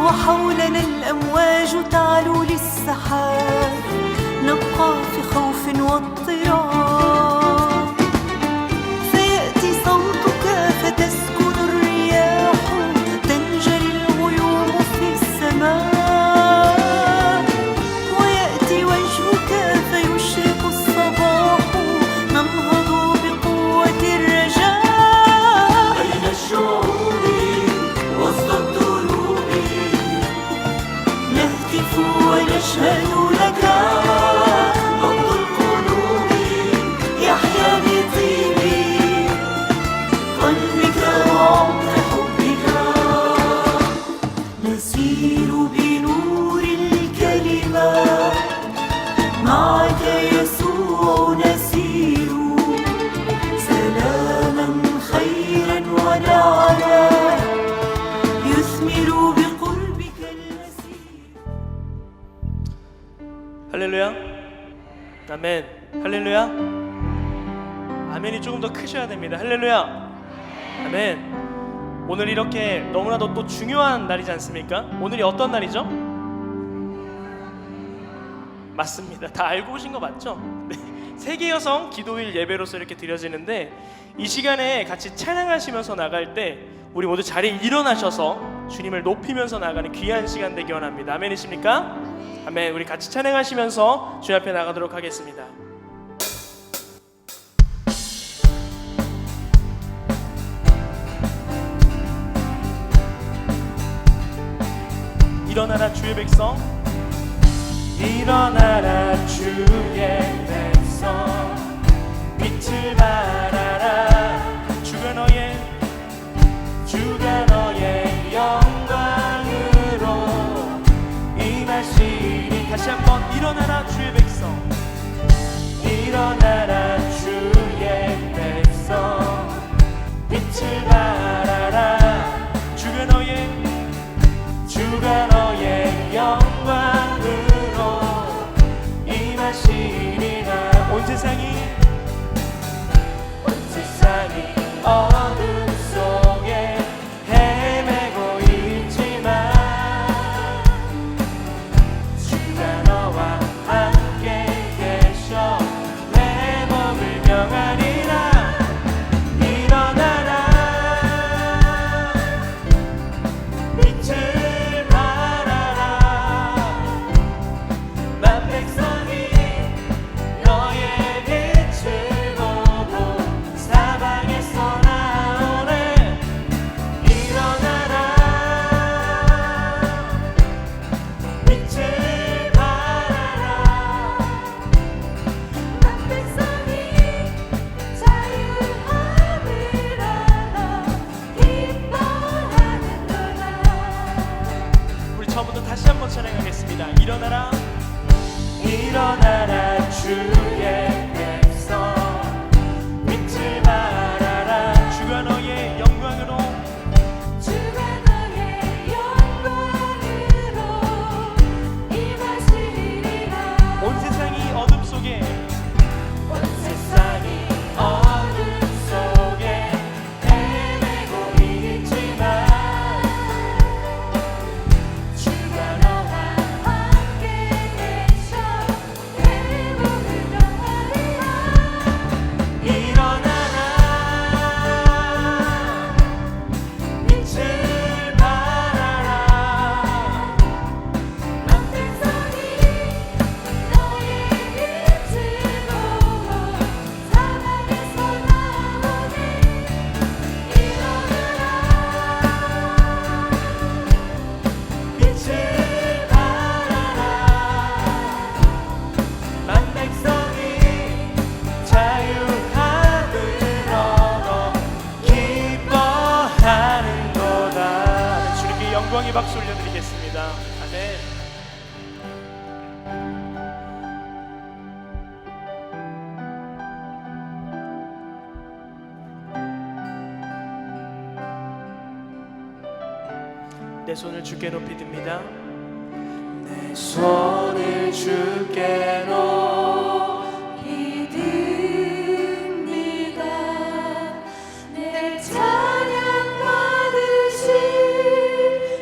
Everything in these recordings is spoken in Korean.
وحولنا الأمواج تعلو للسحاب، نبقى في خوف واضطراب، فيأتي صوتك فتسكن الرياح، تنجلي الغيوم في السماء، ويأتي وجهك فيشرق الصباح، ننهض بقوة الرجاء بين الشعوب وسط الدروب، نهتف ونشهد لك، نبض القلوب يحيا بطيب قلبك وعمق حبك، نسير بنور الكلمة، معك يسوع نسير، سلاما خيرا ونعما يثمر بقربك المسير. 할렐루야. 아멘. 할렐루야. 아멘이 조금 더 크셔야 됩니다. 할렐루야. 아멘. 오늘 이렇게 너무나도 또 중요한 날이지 않습니까? 오늘이 어떤 날이죠? 맞습니다. 다 알고 오신 거 맞죠? 네. 세계 여성 기도일 예배로서 이렇게 드려지는데, 이 시간에 같이 찬양하시면서 나갈 때 우리 모두 자리에 일어나셔서 주님을 높이면서 나가는 귀한 시간 되기 원합니다. 아멘이십니까? 아멘. 우리 같이 찬양하시면서 주 앞에 나가도록 하겠습니다. 일어나라 주의 백성, 일어나라 주의 백성, 빛을 발하라. 주가 너의 영광으로 임하시니. 다시 한번 일어나라 주의 백성, 일어나라 주의 백성, 빛을 발하라. 주가 너의 영광으로 임하시리라. 온 세상이 어둠 속에 헤매고 있지만 주가 너와 함께 계셔 내 몸을 명하리라. 일어나라 빛을 발하라. 만 백성이 너의 빛을 보고 사방에서 나오네. 일어나라 빛을 발하라. 만 백성이 자유함을 알아 기뻐하는도다. 우리 처음부터 다시 한번 찬양하겠습니다. 일어나라. 일어나라 주의 백성, 빛을 발하라. 주가 너의 영광으로 주가 너의 영광으로 임하시리라. 온 세상이 어둠 속에 온 세상이 어둠 속에 헤매고 있지만 주가 너와 함께 계셔 내 몸을 명하리라. 일어나라 빛을 발하라. 만 백성이 너의 빛을 보고 사방에서 나오네. 일어나라 빛을 발하라. 만 백성이 자유함을 얻어 기뻐하는도다. 주님께 영광의 박수 올려드리겠습니다. 아멘. 내 손을 주께 높이 듭니다. 내 손을 주께 높이 듭니다. 내 찬양 받으실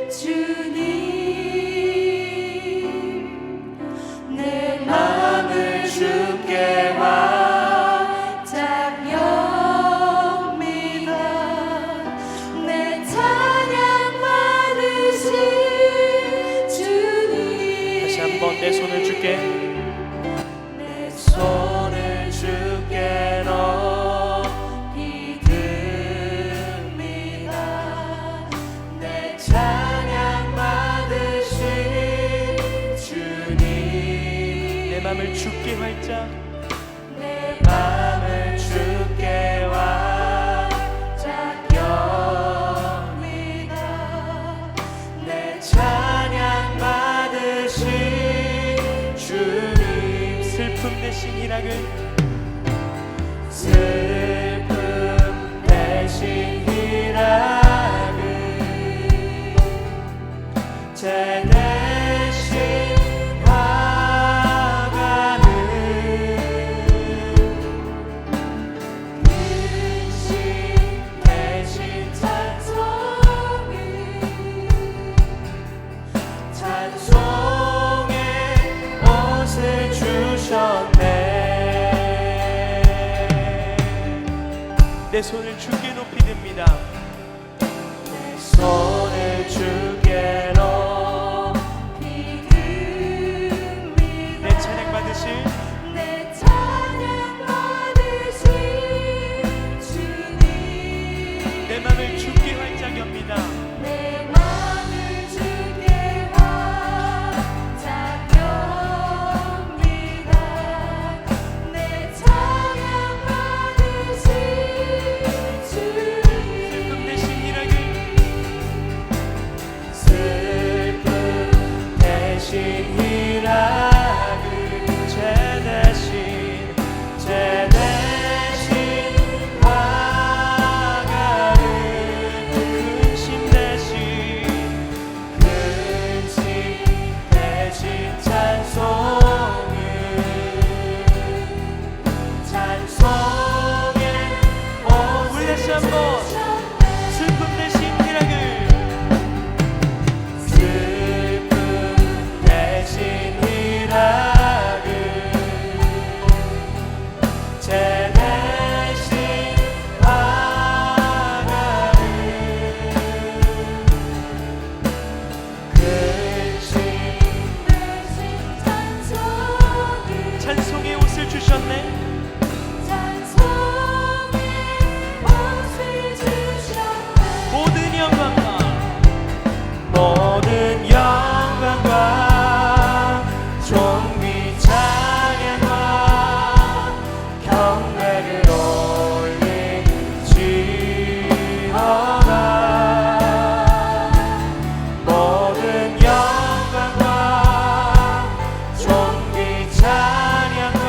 주님. 내 손을 줄게. 내 손을 주께 높이 듭니다. 내 찬양 받으신 주님, 내 맘을 주께 활짝. 내 맘을 주께 활짝 엽니다. 내 찬양 받으신 주님, 슬픔 대신 희락을, 슬픔 대신 희락을, 죄 대신 화가는, 근심 대신 찬송을, 찬송의 옷을 주셨네. 내 손을 주께 높이 듭니다. 내 손을 주께 높이 듭니다. 내 찬양 받으실, 내 찬양 받으신 주님, 내 맘을 주께 활짝 엽니다. 내 맘을 주께 활짝 엽니다. 내 찬양 받으신 주님, 슬픔 대신 희락을, 슬픔 대신 희락을, 죄 대신 화가를, 근심 대신, 근심 대신 찬송을, 찬송의 우리 다시 한번 주셨네. 슬픔 대신 희락을, 슬픔 대신 희락을, 죄 대신 화가를, 근심 대신 찬송을, 찬송의 옷을 주셨네. 찬송의 옷을 주셨네. 모든 영광과 모든 영광과 존귀 찬양과 경배를 올리지어다. 모든 영광과 존귀 찬양과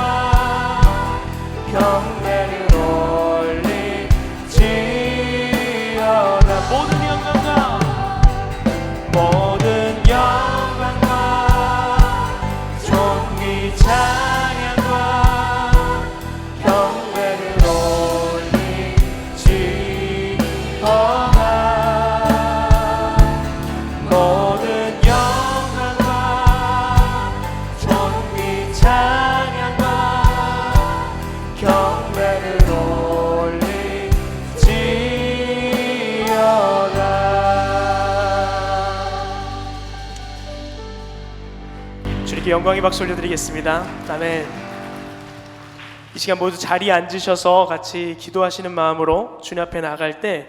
경배를 올리지어다. 모든 영광과 모든 영광과 존귀 찬양과 경배를 올리지어다. 모든 영광과 존귀 찬양과 경배를 올리지어다. 주님께 영광의 박수 올려드리겠습니다. 아멘. 이 시간 모두 자리에 앉으셔서 같이 기도하시는 마음으로 주님 앞에 나아갈 때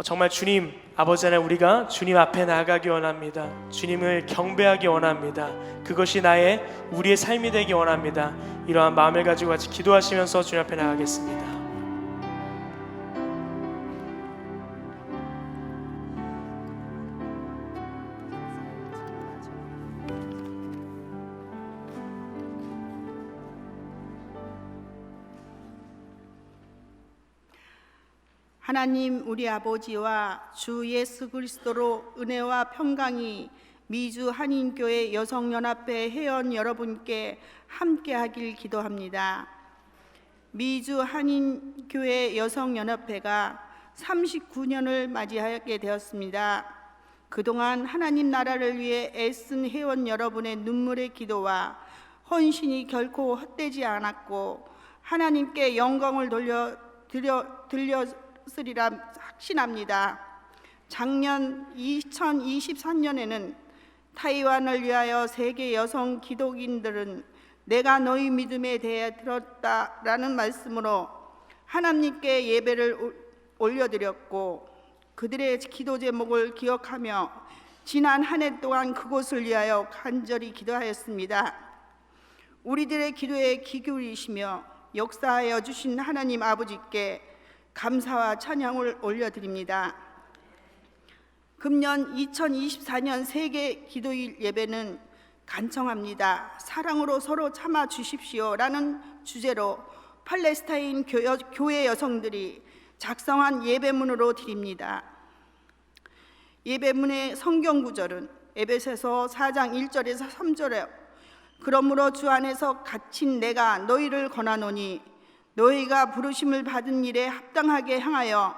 정말 주님 아버지 하나님, 우리가 주님 앞에 나아가기 원합니다. 주님을 경배하기 원합니다. 그것이 우리의 삶이 되기 원합니다. 이러한 마음을 가지고 같이 기도하시면서 주님 앞에 나아가겠습니다. 하나님 우리 아버지와 주 예수 그리스도로 은혜와 평강이 미주 한인교회 여성연합회 회원 여러분께 함께하길 기도합니다. 미주 한인교회 여성연합회가 39년을 맞이하게 되었습니다. 그동안 하나님 나라를 위해 애쓴 회원 여러분의 눈물의 기도와 헌신이 결코 헛되지 않았고 하나님께 영광을 들렸으리라 확신합니다. 작년 2023년에는 타이완을 위하여 세계 여성 기독인들은 내가 너희 믿음에 대해 들었다라는 말씀으로 하나님께 예배를 올려드렸고 그들의 기도 제목을 기억하며 지난 한 해 동안 그곳을 위하여 간절히 기도하였습니다. 우리들의 기도에 귀 기울이시며 역사하여 주신 하나님 아버지께 감사와 찬양을 올려드립니다. 금년 2024년 세계 기도일 예배는 간청합니다. 사랑으로 서로 참아 주십시오 라는 주제로 팔레스타인 교회 여성들이 작성한 예배문으로 드립니다. 예배문의 성경 구절은 에베소서 4장 1절에서 3절에 그러므로 주 안에서 갇힌 내가 너희를 권하노니 너희가 부르심을 받은 일에 합당하게 행하여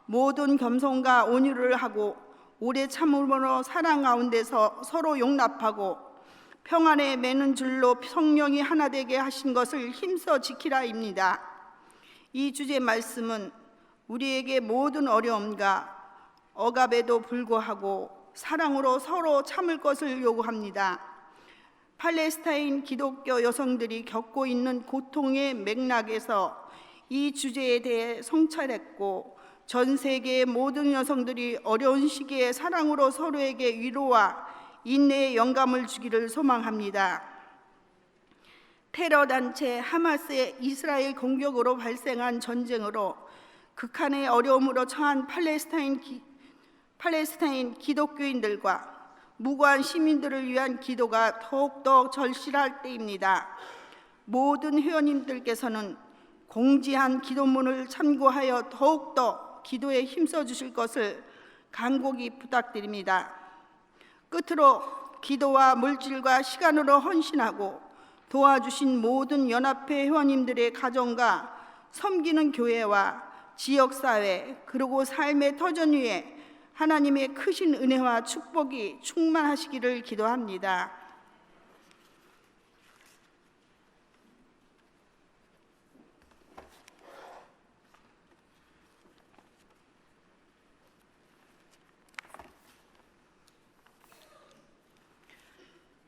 모든 겸손과 온유를 하고 오래 참음으로 사랑 가운데서 서로 용납하고 평안에 매는 줄로 성령이 하나 되게 하신 것을 힘써 지키라입니다. 이 주제 말씀은 우리에게 모든 어려움과 억압에도 불구하고 사랑으로 서로 참을 것을 요구합니다. 팔레스타인 기독교 여성들이 겪고 있는 고통의 맥락에서 이 주제에 대해 성찰했고 전 세계의 모든 여성들이 어려운 시기에 사랑으로 서로에게 위로와 인내의 영감을 주기를 소망합니다. 테러 단체 하마스의 이스라엘 공격으로 발생한 전쟁으로 극한의 어려움으로 처한 팔레스타인 기독교인들과 무고한 시민들을 위한 기도가 더욱더 절실할 때입니다. 모든 회원님들께서는 공지한 기도문을 참고하여 더욱더 기도에 힘써 주실 것을 간곡히 부탁드립니다. 끝으로 기도와 물질과 시간으로 헌신하고 도와주신 모든 연합회 회원님들의 가정과 섬기는 교회와 지역사회 그리고 삶의 터전 위에 하나님의 크신 은혜와 축복이 충만하시기를 기도합니다.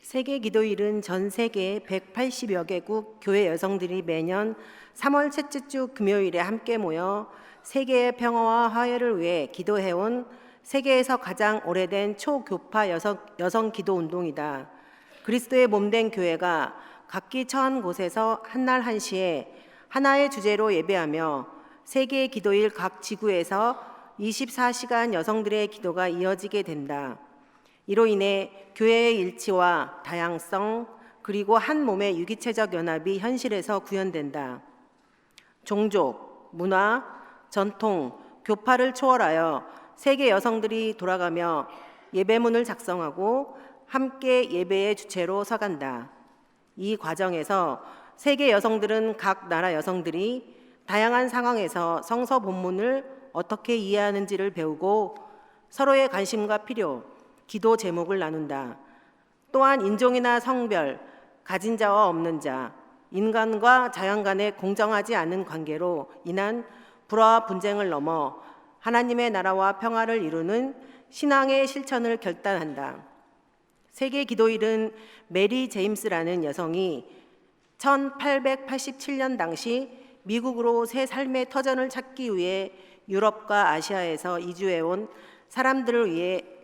세계 기도일은 전 세계 180여 개국 교회 여성들이 매년 3월 셋째 주 금요일에 함께 모여 세계의 평화와 화해를 위해 기도해온 세계에서 가장 오래된 초교파 여성 기도 운동이다. 그리스도의 몸된 교회가 각기 처한 곳에서 한날 한시에 하나의 주제로 예배하며 세계 기도일 각 지구에서 24시간 여성들의 기도가 이어지게 된다. 이로 인해 교회의 일치와 다양성 그리고 한 몸의 유기체적 연합이 현실에서 구현된다. 종족, 문화, 전통, 교파를 초월하여 세계 여성들이 돌아가며 예배문을 작성하고 함께 예배의 주체로 서간다. 이 과정에서 세계 여성들은 각 나라 여성들이 다양한 상황에서 성서 본문을 어떻게 이해하는지를 배우고 서로의 관심과 필요, 기도 제목을 나눈다. 또한 인종이나 성별, 가진 자와 없는 자, 인간과 자연 간의 공정하지 않은 관계로 인한 불화와 분쟁을 넘어 하나님의 나라와 평화를 이루는 신앙의 실천을 결단한다. 세계 기도일은 메리 제임스라는 여성이 1887년 당시 미국으로 새 삶의 터전을 찾기 위해 유럽과 아시아에서 이주해온 사람들을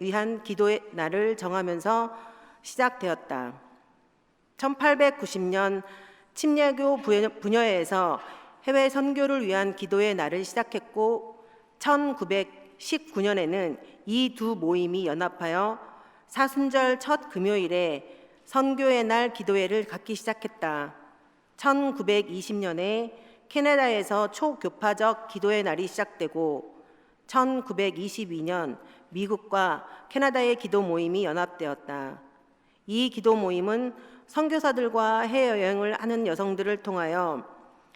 위한 기도의 날을 정하면서 시작되었다. 1890년 침례교 분야에서 해외 선교를 위한 기도의 날을 시작했고 1919년에는 이 두 모임이 연합하여 사순절 첫 금요일에 선교의 날 기도회를 갖기 시작했다. 1920년에 캐나다에서 초교파적 기도의 날이 시작되고 1922년 미국과 캐나다의 기도 모임이 연합되었다. 이 기도 모임은 선교사들과 해외여행을 하는 여성들을 통하여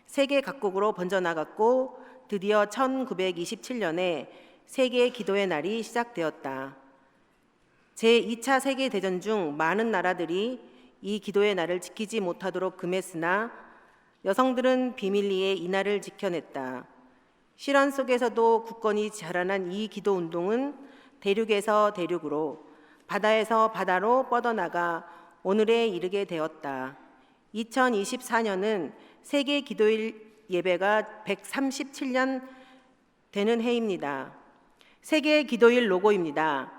세계 각국으로 번져나갔고 드디어 1927년에 세계 기도의 날이 시작되었다. 제2차 세계대전 중 많은 나라들이 이 기도의 날을 지키지 못하도록 금했으나 여성들은 비밀리에 이 날을 지켜냈다. 시련 속에서도 굳건히 자라난 이 기도 운동은 대륙에서 대륙으로 바다에서 바다로 뻗어나가 오늘에 이르게 되었다. 2024년은 세계 기도일 예배가 137년 되는 해입니다. 세계 기도일 로고입니다.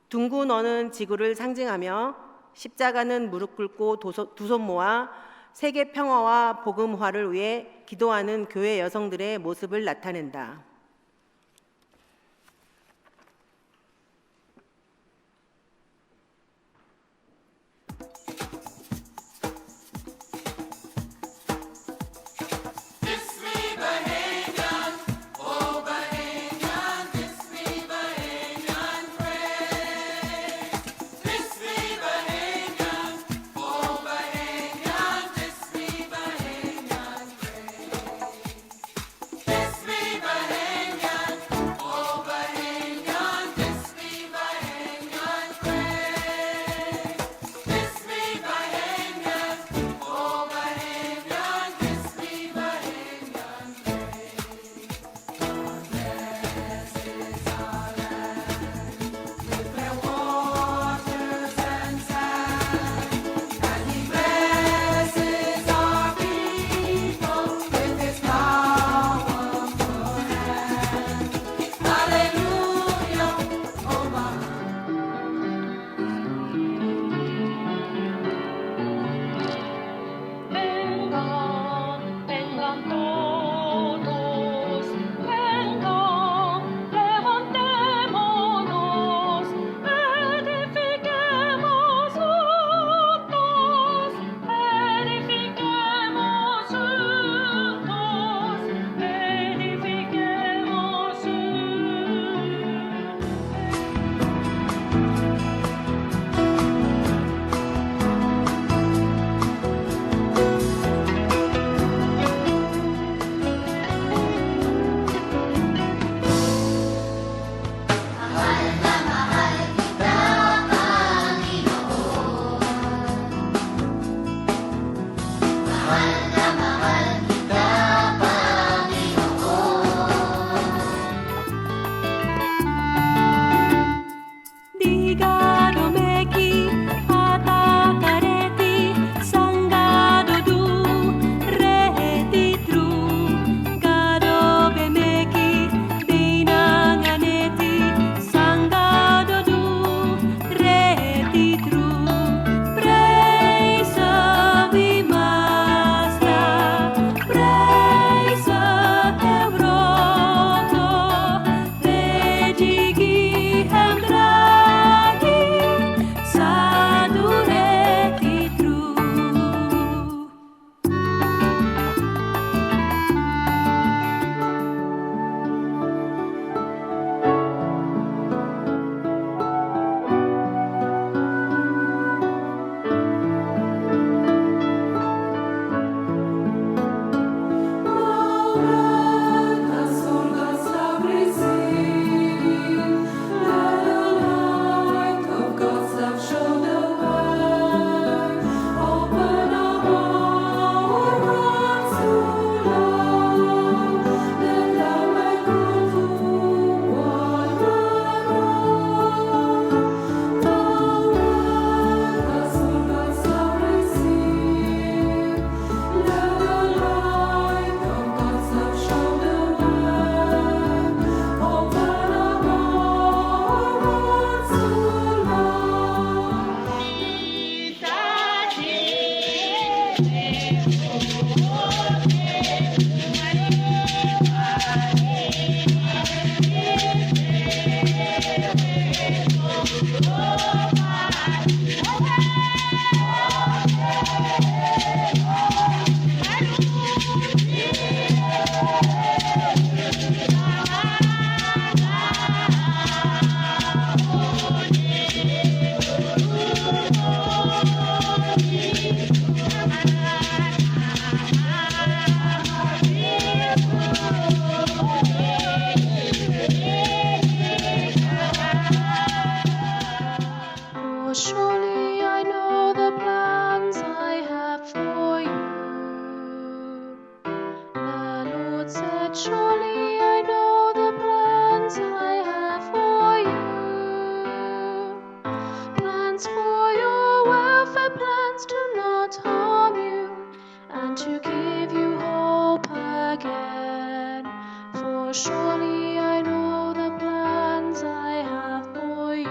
둥근 원은 지구를 상징하며 십자가는 무릎 꿇고 두 손 모아 세계 평화와 복음화를 위해 기도하는 교회 여성들의 모습을 나타낸다. This river my plans to not harm you and to give you hope again. For surely I know the plans I have for you.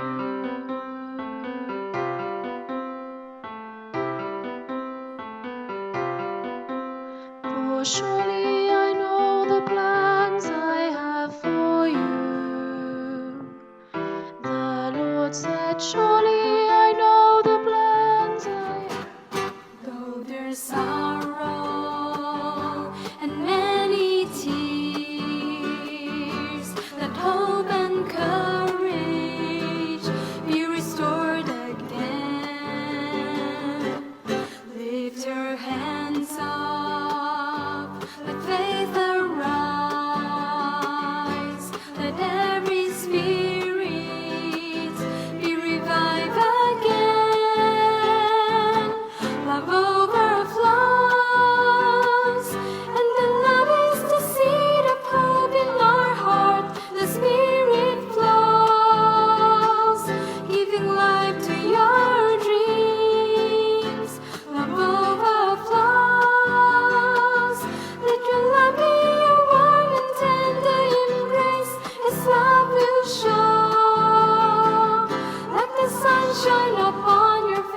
For surely I know the plans I have for you. The Lord said, surely I know the plans I have. Though there's sorrow and many tears, let hope and courage be restored again. Lift your hands up, let faith arise, let every spirit be revived again. Love overflows, and the love is the seed of hope in our heart. The Spirit flows, giving life to your dreams. Love overflows, let your love be a warm and tender embrace. His love will show, like the sunshine upon your face.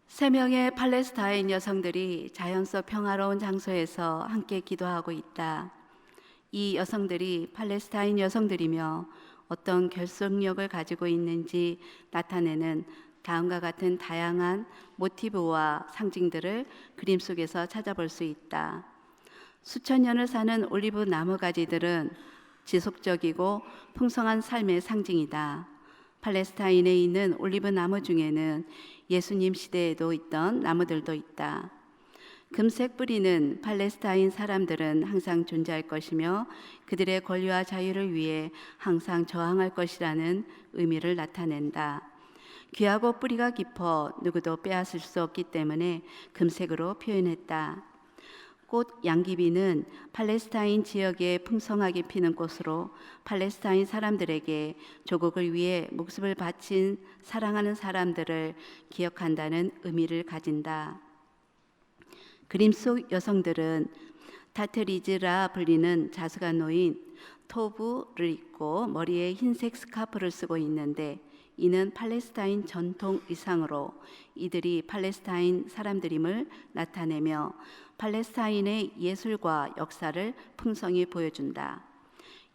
세 명의 팔레스타인 여성들이 자연 속 평화로운 장소에서 함께 기도하고 있다. 이 여성들이 팔레스타인 여성들이며 어떤 결속력을 가지고 있는지 나타내는 다음과 같은 다양한 모티브와 상징들을 그림 속에서 찾아볼 수 있다. 수천 년을 사는 올리브 나무 가지들은 지속적이고 풍성한 삶의 상징이다. 팔레스타인에 있는 올리브 나무 중에는 예수님 시대에도 있던 나무들도 있다. 금색 뿌리는 팔레스타인 사람들은 항상 존재할 것이며 그들의 권리와 자유를 위해 항상 저항할 것이라는 의미를 나타낸다. 귀하고 뿌리가 깊어 누구도 빼앗을 수 없기 때문에 금색으로 표현했다. 꽃 양귀비는 팔레스타인 지역에 풍성하게 피는 꽃으로 팔레스타인 사람들에게 조국을 위해 목숨을 바친 사랑하는 사람들을 기억한다는 의미를 가진다. 그림 속 여성들은 타트리즈라 불리는 자수가 놓인 토브를 입고 머리에 흰색 스카프를 쓰고 있는데 이는 팔레스타인 전통 의상으로 이들이 팔레스타인 사람들임을 나타내며 팔레스타인의 예술과 역사를 풍성히 보여준다.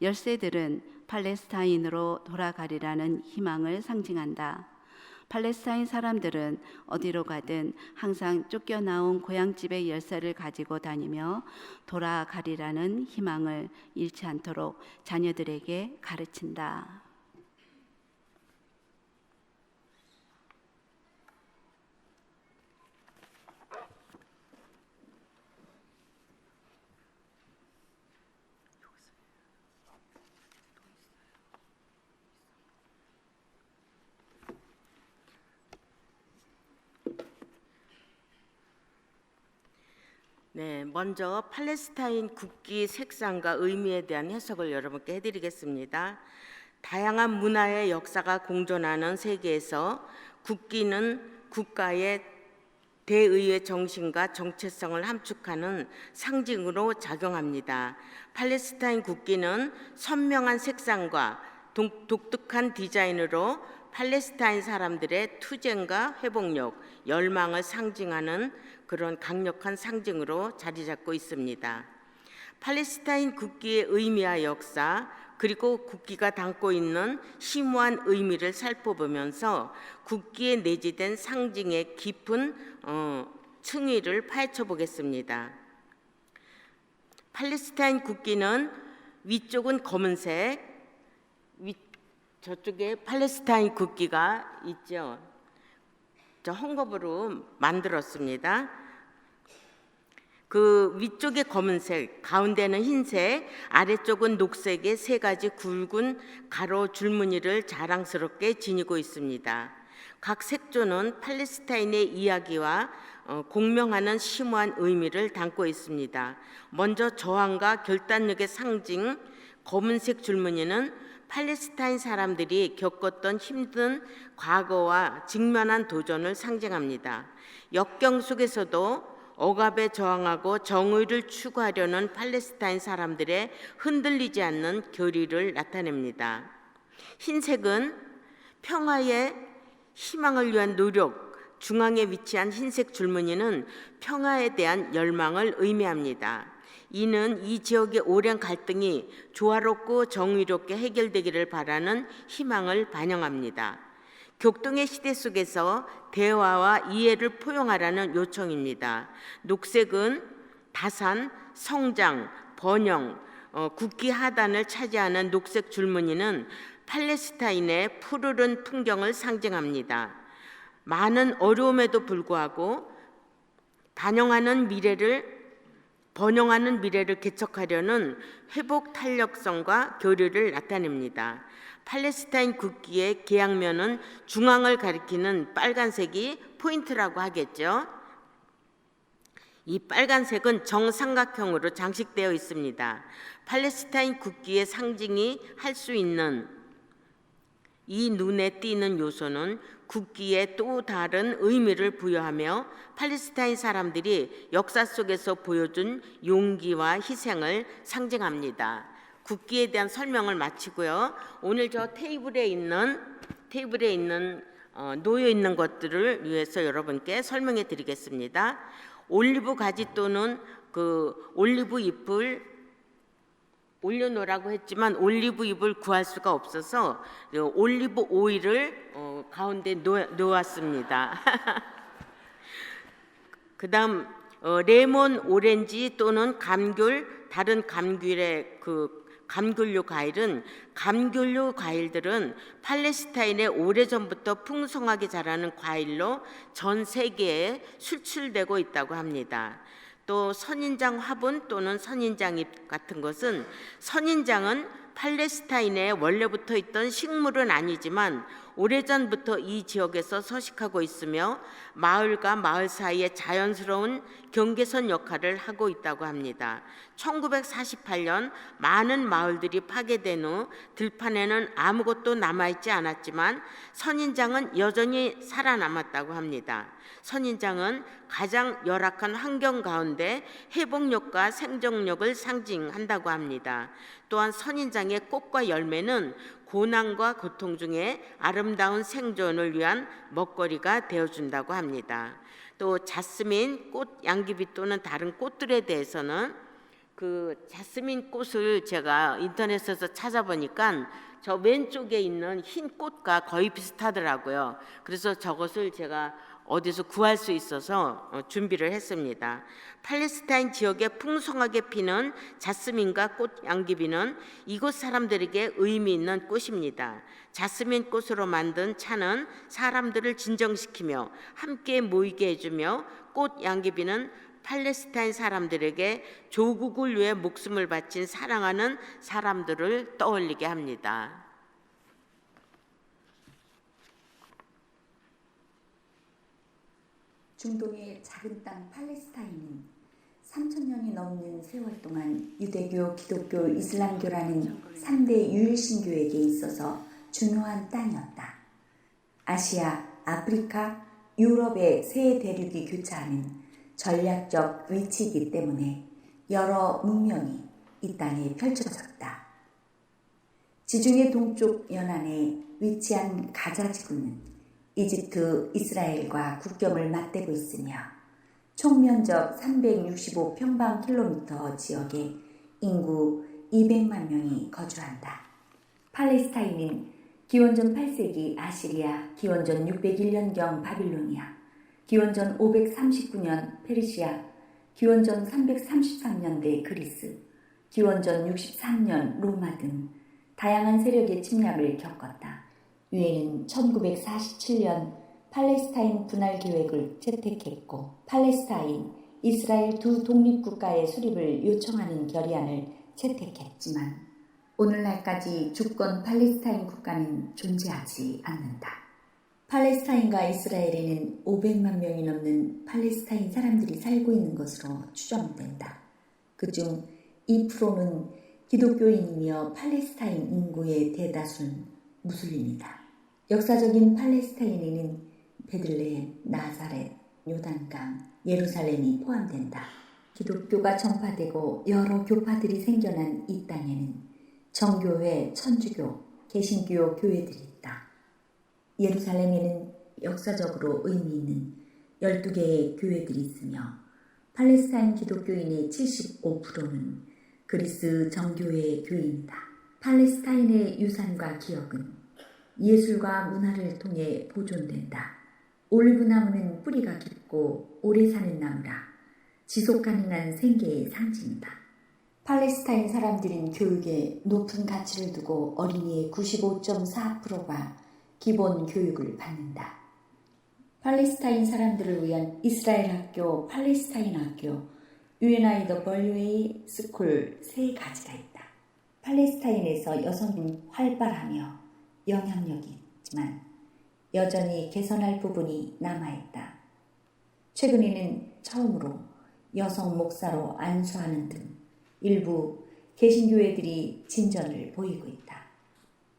열쇠들은 팔레스타인으로 돌아가리라는 희망을 상징한다. 팔레스타인 사람들은 어디로 가든 항상 쫓겨나온 고향집의 열쇠를 가지고 다니며 돌아가리라는 희망을 잃지 않도록 자녀들에게 가르친다. 네, 먼저 팔레스타인 국기 색상과 의미에 대한 해석을 여러분께 해드리겠습니다. 다양한 문화의 역사가 공존하는 세계에서 국기는 국가의 대의의 정신과 정체성을 함축하는 상징으로 작용합니다. 팔레스타인 국기는 선명한 색상과 독특한 디자인으로 팔레스타인 사람들의 투쟁과 회복력, 열망을 상징하는 그런 강력한 상징으로 자리 잡고 있습니다. 팔레스타인 국기의 의미와 역사, 그리고 국기가 담고 있는 심오한 의미를 살펴보면서 국기에 내재된 상징의 깊은 층위를 파헤쳐 보겠습니다. 팔레스타인 국기는 위쪽은 검은색, 저쪽에 팔레스타인 국기가 있죠. 저 헝겊으로 만들었습니다. 그 위쪽에 검은색, 가운데는 흰색, 아래쪽은 녹색의 세 가지 굵은 가로 줄무늬를 자랑스럽게 지니고 있습니다. 각 색조는 팔레스타인의 이야기와 공명하는 심오한 의미를 담고 있습니다. 먼저 저항과 결단력의 상징 검은색 줄무늬는 팔레스타인 사람들이 겪었던 힘든 과거와 직면한 도전을 상징합니다. 역경 속에서도 억압에 저항하고 정의를 추구하려는 팔레스타인 사람들의 흔들리지 않는 결의를 나타냅니다. 흰색은 평화의 희망을 위한 노력, 중앙에 위치한 흰색 줄무늬는 평화에 대한 열망을 의미합니다. 이는 이 지역의 오랜 갈등이 조화롭고 정의롭게 해결되기를 바라는 희망을 반영합니다. 격동의 시대 속에서 대화와 이해를 포용하라는 요청입니다. 녹색은 다산, 성장, 번영, 국기 하단을 차지하는 녹색 줄무늬는 팔레스타인의 푸르른 풍경을 상징합니다. 많은 어려움에도 불구하고 번영하는 미래를 개척하려는 회복 탄력성과 교류를 나타냅니다. 팔레스타인 국기의 개양면은 중앙을 가리키는 빨간색이 포인트라고 하겠죠. 이 빨간색은 정삼각형으로 장식되어 있습니다. 팔레스타인 국기의 상징이 할 수 있는 이 눈에 띄는 요소는 국기에 또 다른 의미를 부여하며 팔레스타인 사람들이 역사 속에서 보여준 용기와 희생을 상징합니다. 국기에 대한 설명을 마치고요. 오늘 저 테이블에 있는 놓여 있는 것들을 위해서 여러분께 설명해 드리겠습니다. 올리브 가지 또는 그 올리브 잎을 올려놓으라고 했지만 올리브 잎을 구할 수가 없어서 올리브 오일을 가운데 놓았습니다. 그 다음 레몬 오렌지 또는 감귤, 다른 감귤의 감귤류 과일은 감귤류 과일들은 팔레스타인에 오래전부터 풍성하게 자라는 과일로 전 세계에 수출되고 있다고 합니다. 또 선인장 화분 또는 선인장잎 같은 것은 선인장은 팔레스타인에 원래부터 있던 식물은 아니지만 오래전부터 이 지역에서 서식하고 있으며 마을과 마을 사이에 자연스러운 경계선 역할을 하고 있다고 합니다. 1948년 많은 마을들이 파괴된 후 들판에는 아무것도 남아있지 않았지만 선인장은 여전히 살아남았다고 합니다. 선인장은 가장 열악한 환경 가운데 회복력과 생존력을 상징한다고 합니다. 또한 선인장의 꽃과 열매는 고난과 고통 중에 아름다운 생존을 위한 먹거리가 되어준다고 합니다. 또 자스민, 꽃, 양귀비 또는 다른 꽃들에 대해서는 그 자스민 꽃을 제가 인터넷에서 찾아보니까 저 왼쪽에 있는 흰 꽃과 거의 비슷하더라고요. 그래서 저것을 제가 어디서 구할 수 있어서 준비를 했습니다. 팔레스타인 지역에 풍성하게 피는 자스민과 꽃 양귀비는 이곳 사람들에게 의미 있는 꽃입니다. 자스민 꽃으로 만든 차는 사람들을 진정시키며 함께 모이게 해주며 꽃 양귀비는 팔레스타인 사람들에게 조국을 위해 목숨을 바친 사랑하는 사람들을 떠올리게 합니다. 중동의 작은 땅 팔레스타인은 3,000년이 넘는 세월 동안 유대교, 기독교, 이슬람교라는 3대 유일신교에게 있어서 중요한 땅이었다. 아시아, 아프리카, 유럽의 세 대륙이 교차하는 전략적 위치이기 때문에 여러 문명이 이 땅에 펼쳐졌다. 지중해 동쪽 연안에 위치한 가자 지구는 이집트, 이스라엘과 국경을 맞대고 있으며 총 면적 365평방킬로미터 지역에 인구 200만 명이 거주한다. 팔레스타인은 기원전 8세기 아시리아, 기원전 601년경 바빌로니아, 기원전 539년 페르시아, 기원전 333년대 그리스, 기원전 63년 로마 등 다양한 세력의 침략을 겪었다. 유엔은 1947년 팔레스타인 분할 계획을 채택했고 팔레스타인, 이스라엘 두 독립국가의 수립을 요청하는 결의안을 채택했지만 오늘날까지 주권 팔레스타인 국가는 존재하지 않는다. 팔레스타인과 이스라엘에는 500만 명이 넘는 팔레스타인 사람들이 살고 있는 것으로 추정된다. 그중 2%는 기독교인이며 팔레스타인 인구의 대다수는 무슬림이다. 역사적인 팔레스타인에는 베들레헴, 나사렛, 요단강, 예루살렘이 포함된다. 기독교가 전파되고 여러 교파들이 생겨난 이 땅에는 정교회, 천주교, 개신교 교회들이 있다. 예루살렘에는 역사적으로 의미 있는 12개의 교회들이 있으며 팔레스타인 기독교인의 75%는 그리스 정교회의 교인이다. 팔레스타인의 유산과 기억은 예술과 문화를 통해 보존된다. 올리브나무는 뿌리가 깊고 오래 사는 나무라 지속 가능한 생계의 상징이다. 팔레스타인 사람들은 교육에 높은 가치를 두고 어린이의 95.4%가 기본 교육을 받는다. 팔레스타인 사람들을 위한 이스라엘 학교, 팔레스타인 학교, UNIWA 스쿨 3가지가 있다. 팔레스타인에서 여성은 활발하며 영향력이 있지만 여전히 개선할 부분이 남아있다. 최근에는 처음으로 여성 목사로 안수하는 등 일부 개신교회들이 진전을 보이고 있다.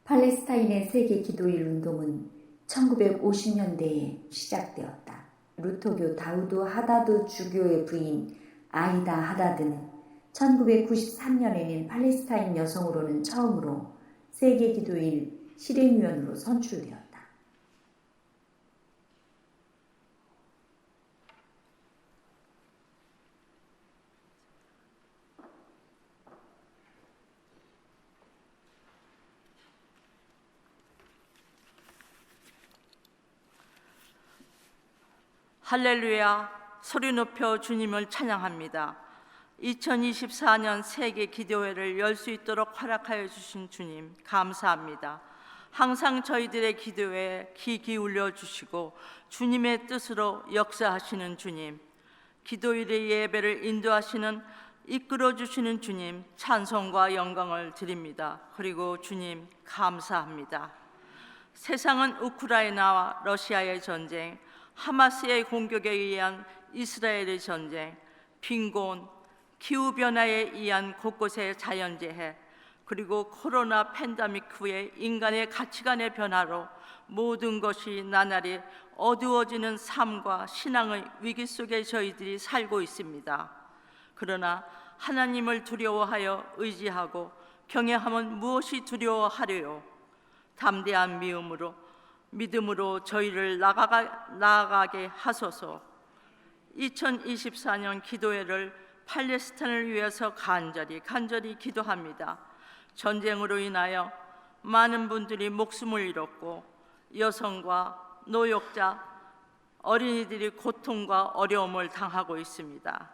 팔레스타인의 세계 기도일 운동은 1950년대에 시작되었다. 루터교 다우드 하다드 주교의 부인 아이다 하다드는 1993년에는 팔레스타인 여성으로는 처음으로 세계 기도일 실행위원으로 선출되었다. 할렐루야, 소리 높여 주님을 찬양합니다. 2024년 세계 기도회를 열 수 있도록 허락하여 주신 주님 감사합니다. 항상 저희들의 기도에 귀 기울여 주시고 주님의 뜻으로 역사하시는 주님, 기도일의 예배를 인도하시는 이끌어 주시는 주님 찬송과 영광을 드립니다. 그리고 주님 감사합니다. 세상은 우크라이나와 러시아의 전쟁, 하마스의 공격에 의한 이스라엘의 전쟁, 빈곤, 기후변화에 의한 곳곳의 자연재해, 그리고 코로나 팬데믹 후에 인간의 가치관의 변화로 모든 것이 나날이 어두워지는 삶과 신앙의 위기 속에 저희들이 살고 있습니다. 그러나 하나님을 두려워하여 의지하고 경외함은 무엇이 두려워하려요? 담대한 믿음으로 저희를 나아가게 하소서. 2024년 기도회를 팔레스타인을 위해서 간절히 기도합니다. 전쟁으로 인하여 많은 분들이 목숨을 잃었고 여성과 노약자, 어린이들이 고통과 어려움을 당하고 있습니다.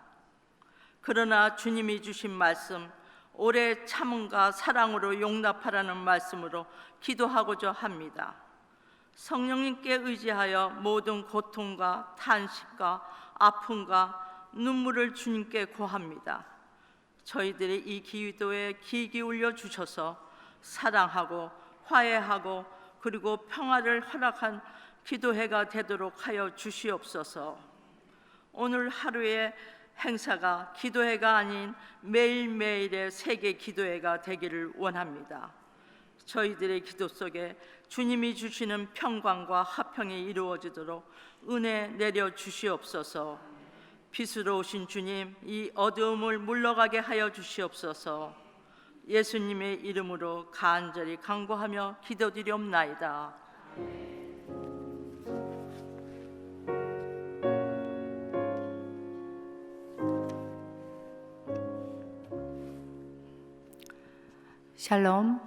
그러나 주님이 주신 말씀, 오래 참음과 사랑으로 용납하라는 말씀으로 기도하고자 합니다. 성령님께 의지하여 모든 고통과 탄식과 아픔과 눈물을 주님께 고합니다. 저희들이 이 기도에 귀 기울여 주셔서 사랑하고 화해하고 그리고 평화를 허락한 기도회가 되도록 하여 주시옵소서. 오늘 하루의 행사가 기도회가 아닌 매일매일의 세계 기도회가 되기를 원합니다. 저희들의 기도 속에 주님이 주시는 평강과 화평이 이루어지도록 은혜 내려 주시옵소서. 빛으로 오신 주님, 이 어두움을 물러가게 하여 주시옵소서. 예수님의 이름으로 간절히 간구하며 기도드리옵나이다. 샬롬,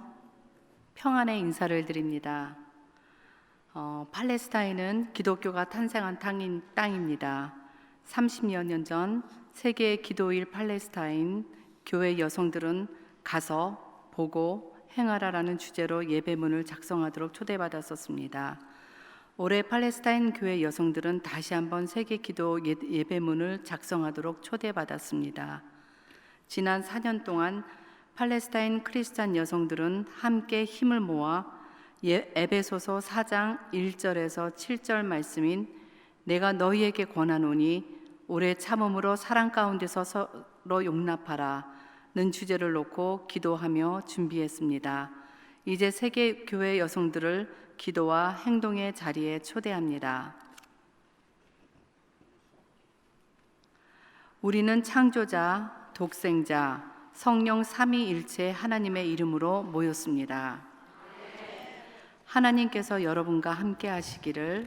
평안의 인사를 드립니다. 팔레스타인은 기독교가 탄생한 땅입니다. 30여 년 전 세계 기도일 팔레스타인 교회 여성들은 가서 보고 행하라라는 주제로 예배문을 작성하도록 초대받았었습니다. 올해 팔레스타인 교회 여성들은 다시 한번 세계 기도 예배문을 작성하도록 초대받았습니다. 지난 4년 동안 팔레스타인 크리스찬 여성들은 함께 힘을 모아 에베소서 4장 1절에서 7절 말씀인 내가 너희에게 권하노니 오래 참음으로 사랑 가운데서 서로 용납하라는 주제를 놓고 기도하며 준비했습니다. 이제 세계 교회 여성들을 기도와 행동의 자리에 초대합니다. 우리는 창조자, 독생자, 성령 삼위일체 하나님의 이름으로 모였습니다. 하나님께서 여러분과 함께 하시기를.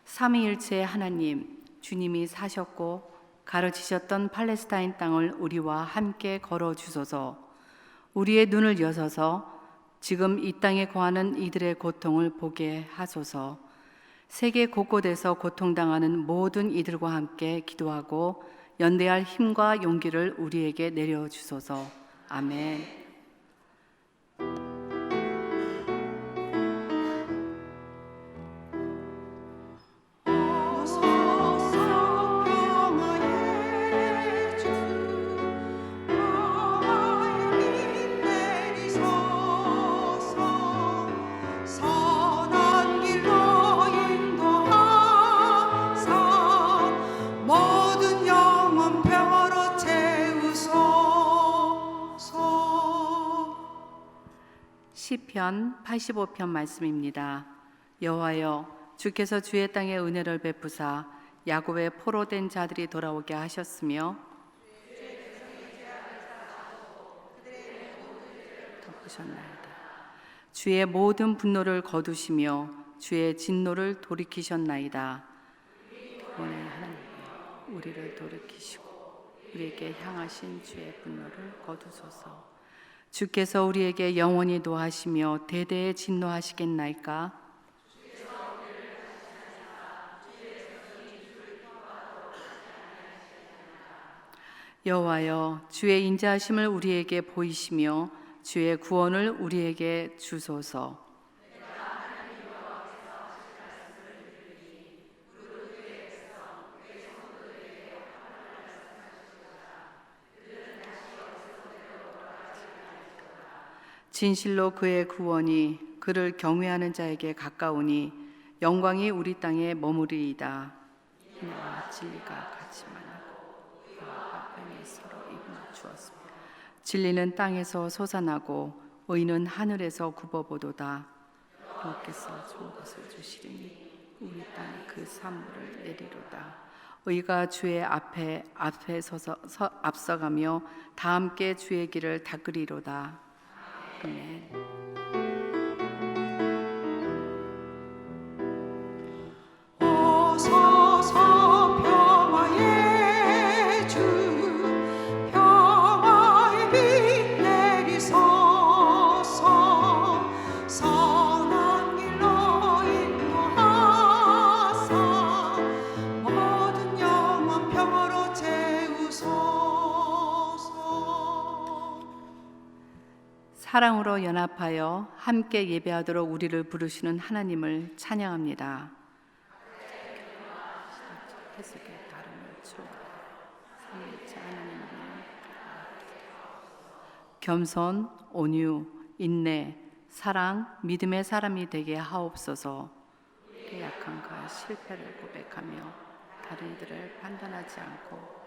삼위일체의 하나님, 주님이 사셨고 가르치셨던 팔레스타인 땅을 우리와 함께 걸어주소서. 우리의 눈을 여셔서 지금 이 땅에 거하는 이들의 고통을 보게 하소서. 세계 곳곳에서 고통당하는 모든 이들과 함께 기도하고 연대할 힘과 용기를 우리에게 내려주소서. 아멘. 시편 85편 말씀입니다. 여호와여, 주께서 주의 땅에 은혜를 베푸사 야곱의 포로된 자들이 돌아오게 하셨으며 덮으셨나이다. 주의 모든 분노를 거두시며 주의 진노를 돌이키셨나이다. 구원의 하나님이여, 우리를 돌이키시고 우리에게 향하신 주의 분노를 거두소서. 주께서 우리에게 영원히 노하시며 대대에 진노하시겠나이까? 여호와여, 주의 인자하심을 우리에게 보이시며 주의 구원을 우리에게 주소서. 진실로 그의 구원이 그를 경외하는 자에게 가까우니 영광이 우리 땅에 머무리이다. 인과 진리가 같이 만나고 화평이 서로 입어 주었습니다. 진리는 땅에서 솟아나고 의는 하늘에서 굽어보도다. 여호와께서 좋은 것을 주시리니 우리 땅에 그 산물을 내리로다. 의가 주의 앞에 서서 앞서가며 다 함께 주의 길을 닦으리로다. 아멘. 오소서 평화의 주, 평화의 빛 내리소서. 선한 길로 인도하사 모든 영혼 평화로 채우소서. 사랑으로 연합하여 함께 예배하도록 우리를 부르시는 하나님을 찬양합니다. 겸손, 온유, 인내, 사랑, 믿음의 사람이 되게 하옵소서. 우리의 약함과 실패를 고백하며 다른 이들을 판단하지 않고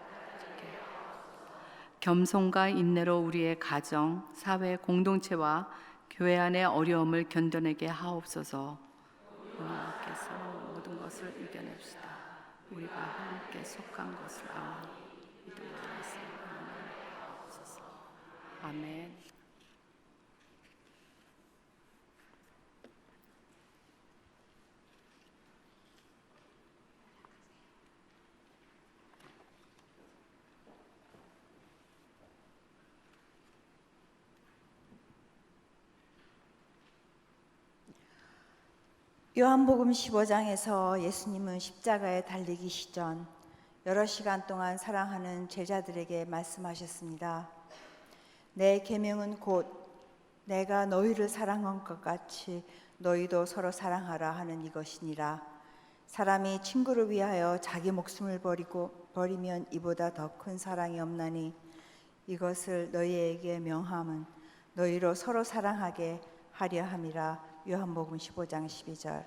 겸손과 인내로 우리의 가정, 사회, 공동체와 교회 안의 어려움을 견뎌내게 하옵소서. 하나님께서 모든 것을 이겨냅시다. 우리가 하나님께 속한 것을 아오니 믿음으로 하옵소서. 아멘. 요한복음 15장에서 예수님은 십자가에 달리기 시전 여러 시간 동안 사랑하는 제자들에게 말씀하셨습니다. 내 계명은 곧 내가 너희를 사랑한 것 같이 너희도 서로 사랑하라 하는 이것이니라. 사람이 친구를 위하여 자기 목숨을 버리면 이보다 더 큰 사랑이 없나니 이것을 너희에게 명함은 너희로 서로 사랑하게 하려 함이라. 요한복음 15장 12절.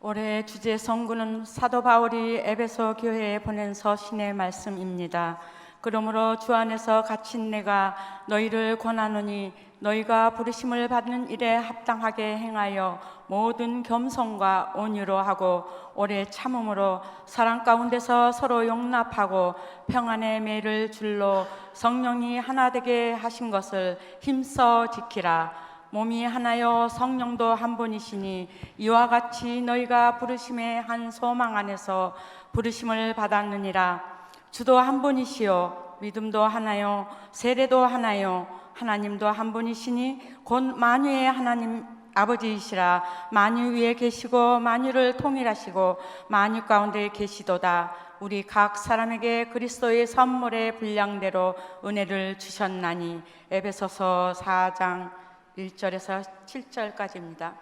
올해 주제 성구는 사도 바울이 에베소 교회에 보낸 서신의 말씀입니다. 그러므로 주 안에서 갇힌 내가 너희를 권하노니 너희가 부르심을 받는 일에 합당하게 행하여 모든 겸손과 온유로 하고 오래 참음으로 사랑 가운데서 서로 용납하고 평안의 매를 줄로 성령이 하나 되게 하신 것을 힘써 지키라. 몸이 하나요 성령도 한 분이시니 이와 같이 너희가 부르심의 한 소망 안에서 부르심을 받았느니라. 주도 한 분이시요 믿음도 하나요 세례도 하나요 하나님도 한 분이시니 곧 만유의 하나님 아버지이시라. 만유 위에 계시고 만유를 통일하시고 만유 가운데 계시도다. 우리 각 사람에게 그리스도의 선물의 분량대로 은혜를 주셨나니. 에베소서 4장 1절에서 7절까지입니다.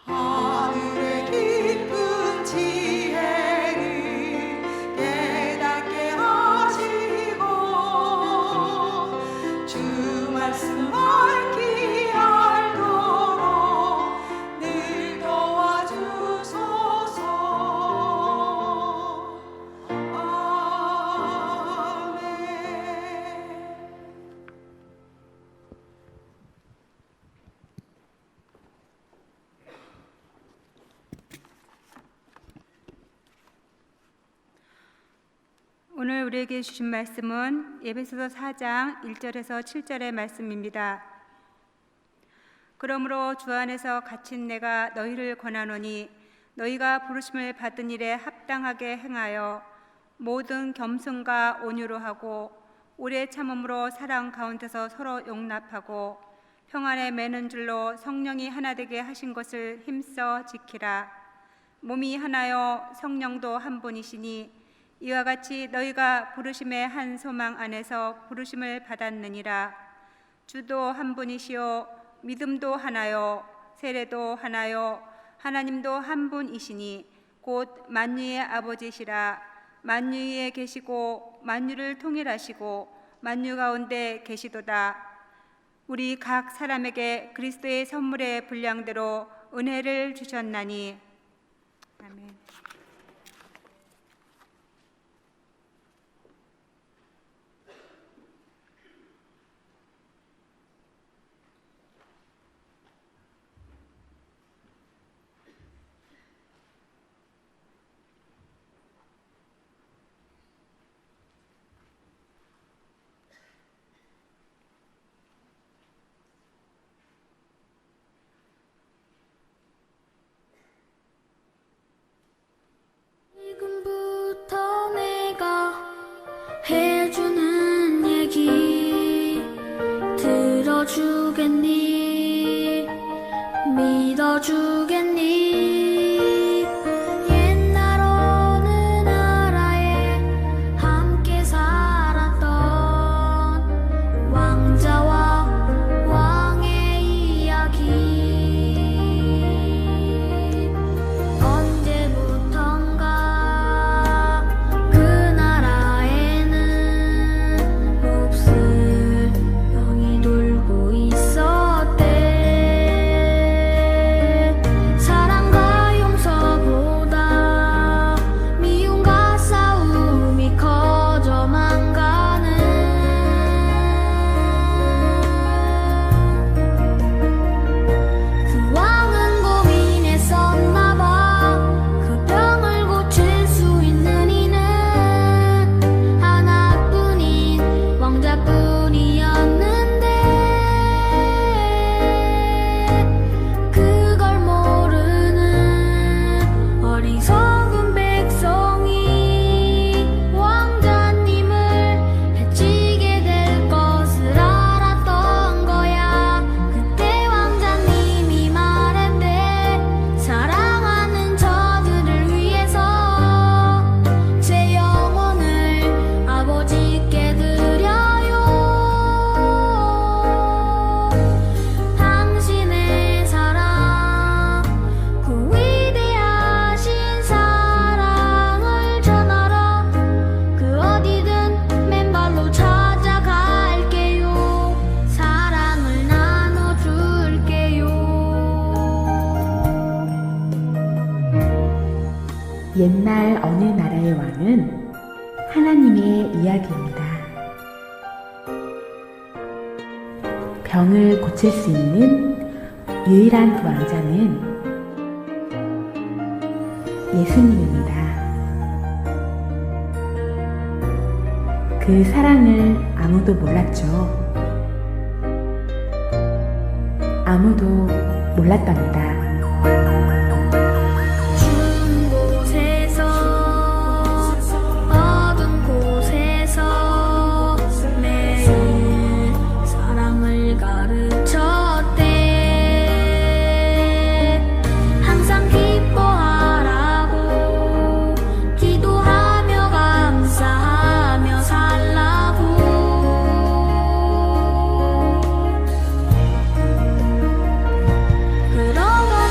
하늘의 깊은 지혜를 깨닫게 하시고 주 말씀 밝히 알도록 늘 도와주소서. 아멘. 오늘 우리에게 주신 말씀은 에베소서 4장 1절에서 7절의 말씀입니다. 그러므로 주 안에서 갇힌 내가 너희를 권하노니 너희가 부르심을 받은 일에 합당하게 행하여 모든 겸손과 온유로 하고 오래 참음으로 사랑 가운데서 서로 용납하고 평안에 매는 줄로 성령이 하나 되게 하신 것을 힘써 지키라. 몸이 하나요 성령도 한 분이시니 이와 같이 너희가 부르심의 한 소망 안에서 부르심을 받았느니라. 주도 한 분이시요 믿음도 하나요 세례도 하나요 하나님도 한 분이시니 곧 만유의 아버지시라. 만유 위에 계시고 만유를 통일하시고 만유 가운데 계시도다. 우리 각 사람에게 그리스도의 선물의 분량대로 은혜를 주셨나니. 아멘. 옛날 어느 나라의 왕은 하나님의 이야기입니다. 병을 고칠 수 있는 유일한 그 왕자는 예수님입니다. 그 사랑을 아무도 몰랐죠. 아무도 몰랐답니다. 그러고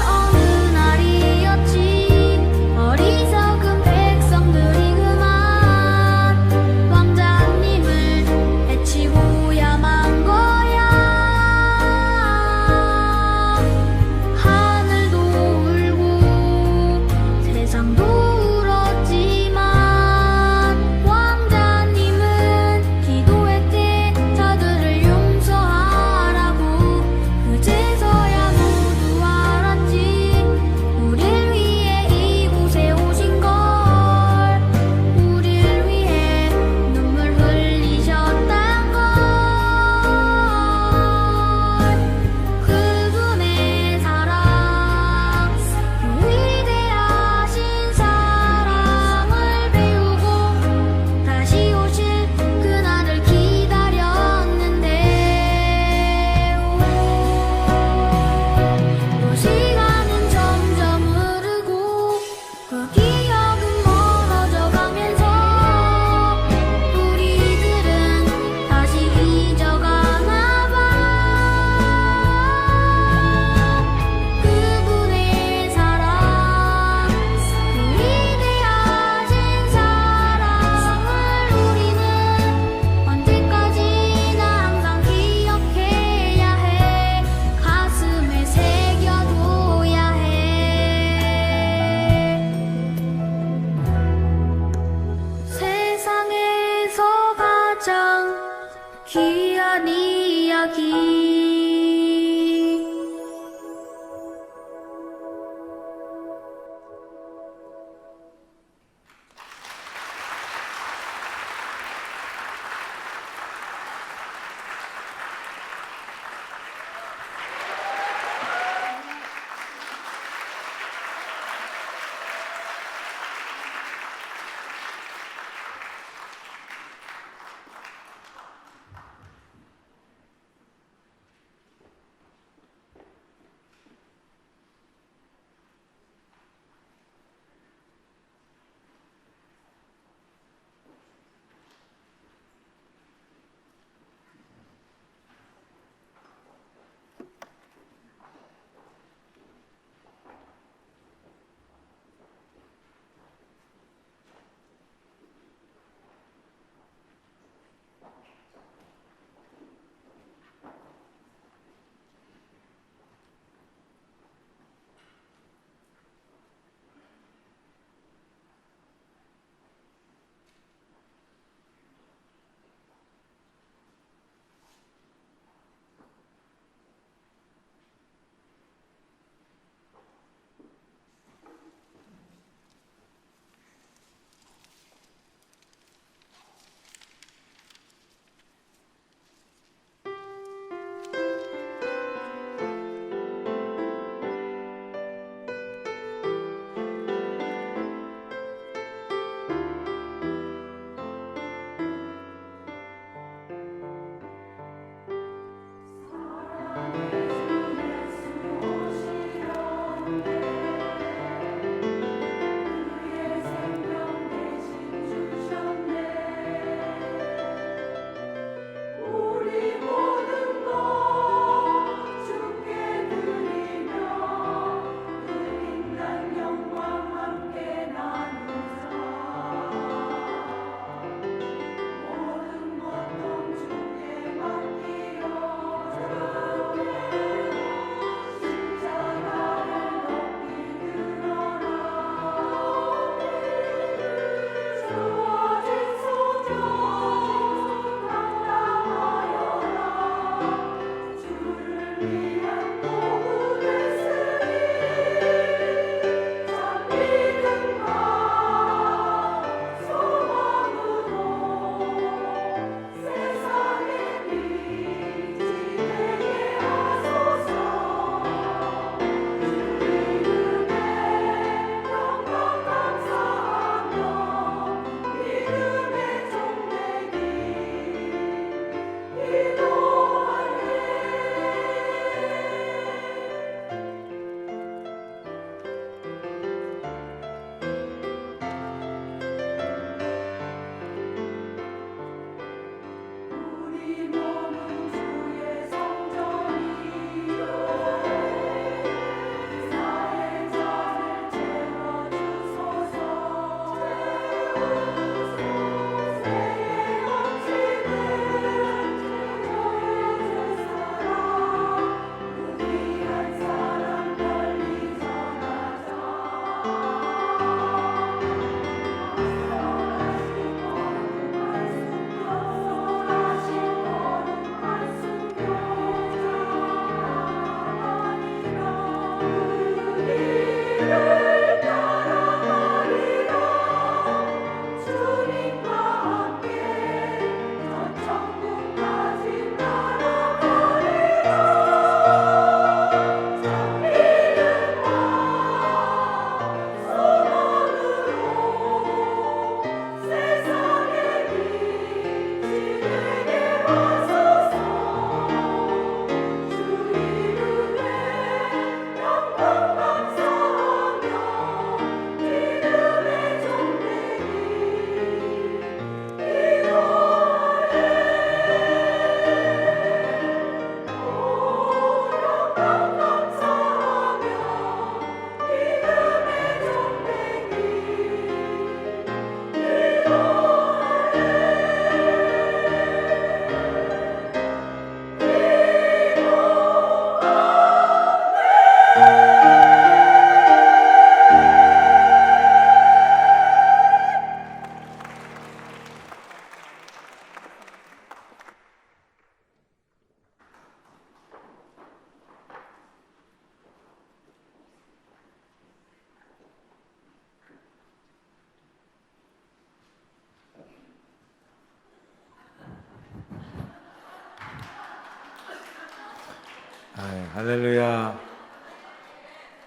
할렐루야.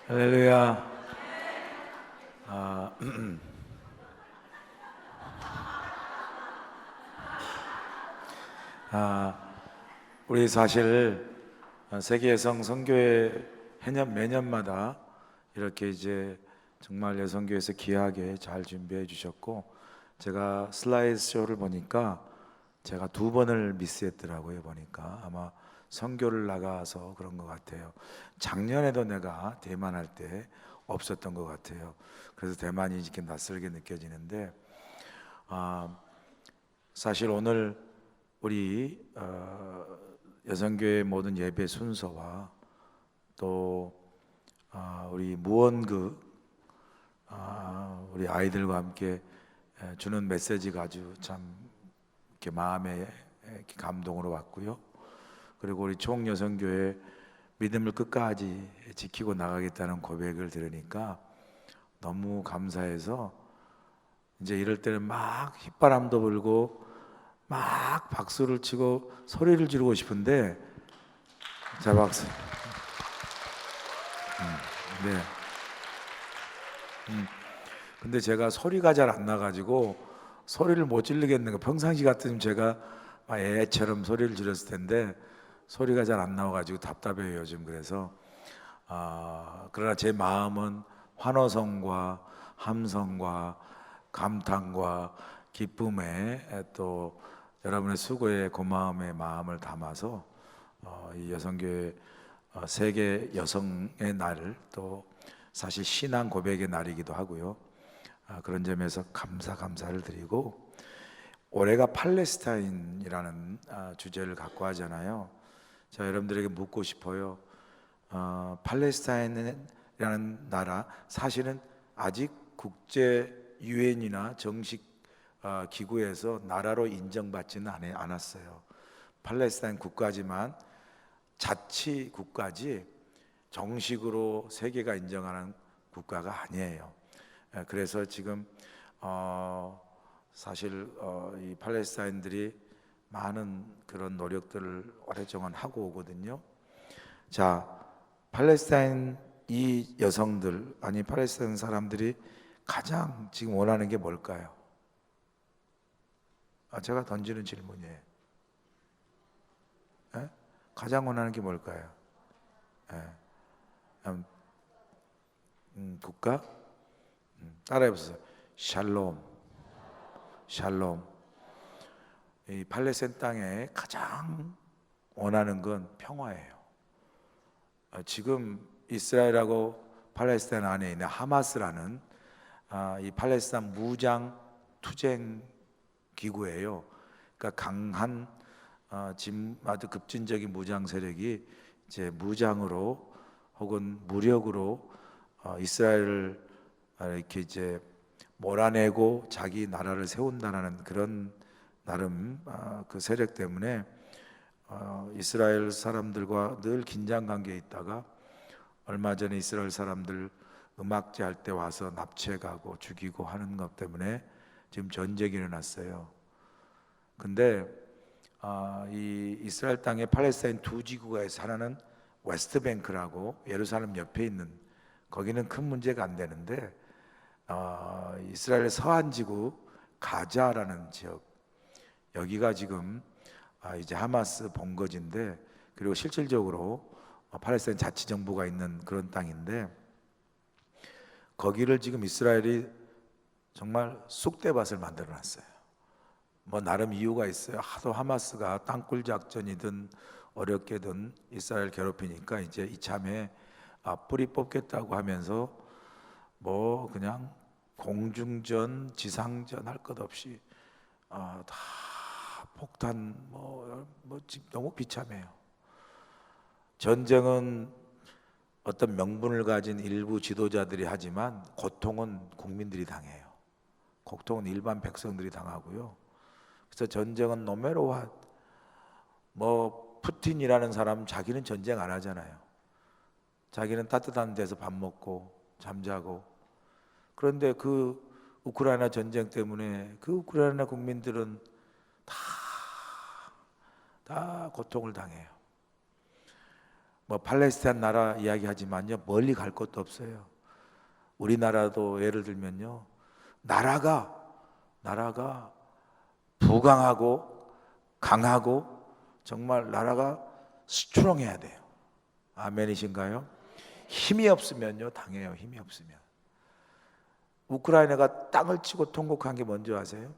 할렐루야. 우리 사실 세계 여성 선교회 매년마다 이렇게 이제 정말 여성교회에서 귀하게 잘 준비해 주셨고, 제가 슬라이드 쇼를 보니까 제가 2번을 미스했더라고요. 보니까 아마 선교를 나가서 그런 것 같아요. 작년에도 내가 대만 할 때 없었던 것 같아요. 그래서 대만이 이렇게 낯설게 느껴지는데, 사실 오늘 우리 여성교회 모든 예배 순서와 또 우리 무언극 우리 아이들과 함께 주는 메시지가 아주 참 이렇게 마음에 이렇게 감동으로 왔고요. 그리고 우리 총여성교회 믿음을 끝까지 지키고 나가겠다는 고백을 들으니까 너무 감사해서 이제 이럴 때는 막 휘바람도 불고 막 박수를 치고 소리를 지르고 싶은데, 자 박수. 네. 근데 제가 소리가 잘 안 나가지고 소리를 못 지르겠는 거. 평상시 같으면 제가 막 애처럼 소리를 지렀을 텐데 소리가 잘 안 나와가지고 답답해요 요즘. 그래서 그러나 제 마음은 환호성과 함성과 감탄과 기쁨에 또 여러분의 수고에 고마움의 마음을 담아서 이 여성교회 세계 여성의 날, 또 사실 신앙 고백의 날이기도 하고요. 그런 점에서 감사를 드리고, 올해가 팔레스타인이라는 주제를 갖고 하잖아요. 자, 여러분들에게 묻고 싶어요. 팔레스타인이라는 나라, 사실은 아직 국제 유엔이나 정식 기구에서 나라로 인정받지는 않았어요. 팔레스타인 국가지만 자치 국가지 정식으로 세계가 인정하는 국가가 아니에요. 그래서 지금 사실 이 팔레스타인들이 많은 그런 노력들을 오랫동안 하고 오거든요. 자, 팔레스타인 이 여성들, 아니 팔레스타인 사람들이 가장 지금 원하는 게 뭘까요? 제가 던지는 질문이에요. 가장 원하는 게 뭘까요? 국가? 따라해보세요. 샬롬. 샬롬. 이 팔레스타인 땅에 가장 원하는 건 평화예요. 지금 이스라엘하고 팔레스타인 안에 있는 하마스라는 이 팔레스타인 무장 투쟁 기구예요. 그러니까 강한 아주 급진적인 무장 세력이 이제 무장으로 혹은 무력으로 이스라엘을 이렇게 이제 몰아내고 자기 나라를 세운다는 그런 나름 그 세력 때문에 이스라엘 사람들과 늘 긴장 관계에 있다가 얼마 전에 이스라엘 사람들 음악제 할 때 와서 납치해가고 죽이고 하는 것 때문에 지금 전쟁이 일어났어요. 근데 이 이스라엘 땅에 팔레스타인 두 지구가에서 하나는 웨스트뱅크라고 예루살렘 옆에 있는, 거기는 큰 문제가 안 되는데 이스라엘의 서한 지구 가자라는 지역, 여기가 지금 이제 하마스 본거지인데, 그리고 실질적으로 팔레스타인 자치정부가 있는 그런 땅인데, 거기를 지금 이스라엘이 정말 쑥대밭을 만들어놨어요. 뭐 나름 이유가 있어요. 하도 하마스가 땅굴 작전이든 어렵게든 이스라엘 괴롭히니까 이제 이참에 뿌리 뽑겠다고 하면서 뭐 그냥 공중전, 지상전 할 것 없이 다 폭탄 뭐 지금 너무 비참해요. 전쟁은 어떤 명분을 가진 일부 지도자들이 하지만 고통은 국민들이 당해요. 고통은 일반 백성들이 당하고요. 그래서 전쟁은 no matter what, 뭐 푸틴이라는 사람 자기는 전쟁 안 하잖아요. 자기는 따뜻한 데서 밥 먹고 잠자고. 그런데 그 우크라이나 전쟁 때문에 그 우크라이나 국민들은 다 고통을 당해요. 뭐 팔레스타인 나라 이야기하지만요, 멀리 갈 것도 없어요. 우리나라도 예를 들면요, 나라가 부강하고 강하고 정말 나라가 스트롱해야 돼요. 아멘이신가요? 힘이 없으면요 당해요. 힘이 없으면. 우크라이나가 땅을 치고 통곡한 게 뭔지 아세요?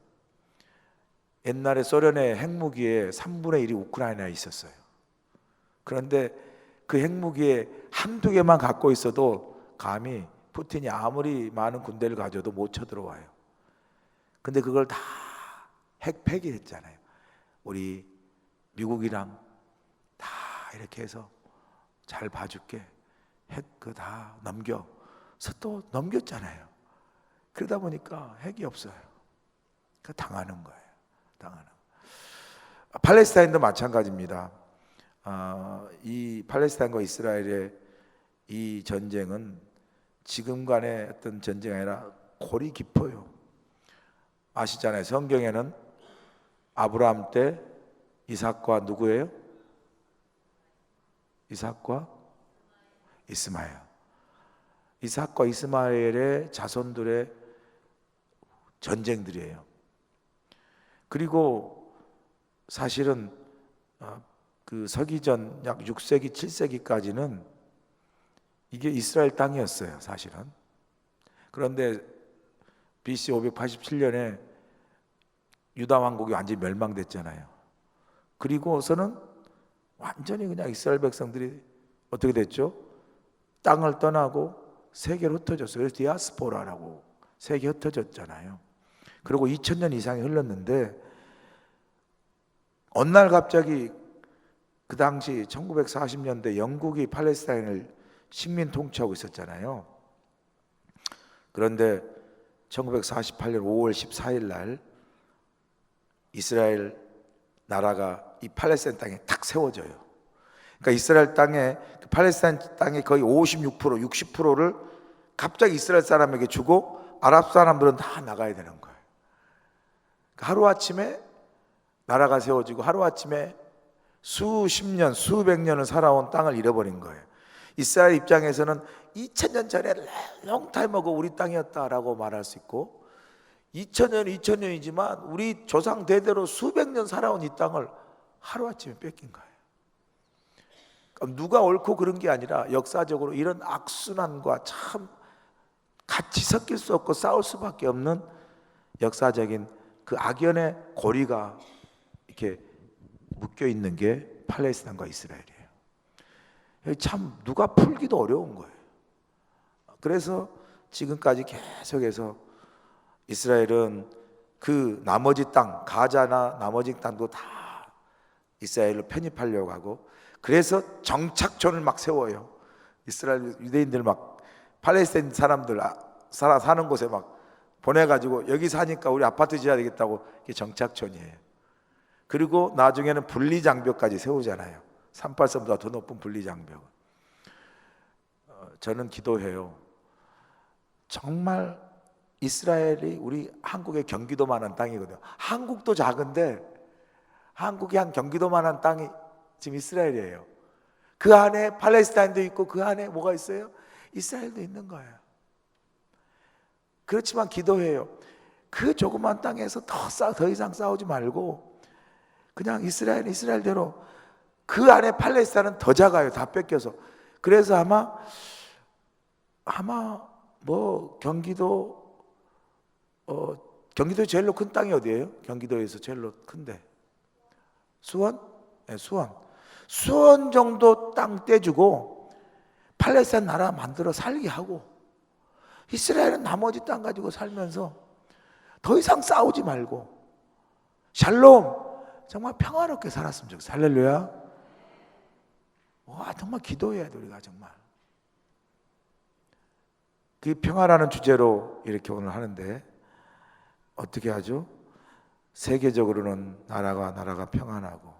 옛날에 소련의 핵무기의 3분의 1이 우크라이나에 있었어요. 그런데 그 핵무기에 한두 개만 갖고 있어도 감히 푸틴이 아무리 많은 군대를 가져도 못 쳐들어와요. 근데 그걸 다 핵 폐기했잖아요. 우리 미국이랑 다 이렇게 해서 잘 봐줄게, 핵 그 다 넘겨서 또 넘겼잖아요. 그러다 보니까 핵이 없어요. 그 당하는 거예요. 당하는. 팔레스타인도 마찬가지입니다. 이 팔레스타인과 이스라엘의 이 전쟁은 지금 간의 어떤 전쟁이 아니라 골이 깊어요. 아시잖아요. 성경에는 아브라함 때 이삭과 누구예요? 이삭과 이스마엘. 이삭과 이스마엘의 자손들의 전쟁들이에요. 그리고 사실은 그 서기전 약 6세기 7세기까지는 이게 이스라엘 땅이었어요, 사실은. 그런데 BC 587년에 유다 왕국이 완전히 멸망됐잖아요. 그리고서는 완전히 그냥 이스라엘 백성들이 어떻게 됐죠? 땅을 떠나고 세계로 흩어졌어요. 그래서 디아스포라라고 세계에 흩어졌잖아요. 그리고 2000년 이상이 흘렀는데 어느 날 갑자기 그 당시 1940년대 영국이 팔레스타인을 식민 통치하고 있었잖아요. 그런데 1948년 5월 14일 날 이스라엘 나라가 이 팔레스타인 땅에 탁 세워져요. 그러니까 이스라엘 땅에, 팔레스타인 땅의 거의 56%, 60%를 갑자기 이스라엘 사람에게 주고 아랍 사람들은 다 나가야 되는 거예요. 그러니까 하루아침에 나라가 세워지고 하루아침에 수십 년, 수백 년을 살아온 땅을 잃어버린 거예요. 이스라엘 입장에서는 2000년 전에 롱타임하고 우리 땅이었다라고 말할 수 있고 2000년이지만 우리 조상 대대로 수백 년 살아온 이 땅을 하루아침에 뺏긴 거예요. 그럼 누가 옳고 그런 게 아니라 역사적으로 이런 악순환과 참 같이 섞일 수 없고 싸울 수밖에 없는 역사적인 그 악연의 고리가 이렇게 묶여 있는 게 팔레스타인과 이스라엘이에요. 참 누가 풀기도 어려운 거예요. 그래서 지금까지 계속해서 이스라엘은 그 나머지 땅, 가자나 나머지 땅도 다 이스라엘로 편입하려고 하고, 그래서 정착촌을 막 세워요. 이스라엘 유대인들 막 팔레스타인 사람들 사는 곳에 막 보내가지고 여기 사니까 우리 아파트 지어야 되겠다고, 이게 정착촌이에요. 그리고 나중에는 분리장벽까지 세우잖아요. 38선보다 더 높은 분리장벽. 저는 기도해요. 정말 이스라엘이 우리 한국의 경기도만한 땅이거든요. 한국도 작은데 한국이 한 경기도만한 땅이 지금 이스라엘이에요. 그 안에 팔레스타인도 있고 그 안에 뭐가 있어요? 이스라엘도 있는 거예요. 그렇지만 기도해요. 그 조그만 땅에서 더 이상 싸우지 말고 그냥 이스라엘은 이스라엘대로, 그 안에 팔레스타인은 더 작아요. 다 뺏겨서. 그래서 아마 뭐 경기도에 제일로 큰 땅이 어디예요? 경기도에서 제일로 큰데 수원? 네, 수원 정도 땅 떼주고 팔레스타인 나라 만들어 살게 하고, 이스라엘은 나머지 땅 가지고 살면서 더 이상 싸우지 말고 샬롬, 정말 평화롭게 살았으면 좋겠어요. 할렐루야. 와, 정말 기도해야 돼 우리가. 정말 그 평화라는 주제로 이렇게 오늘 하는데 어떻게 하죠? 세계적으로는 나라가 평안하고,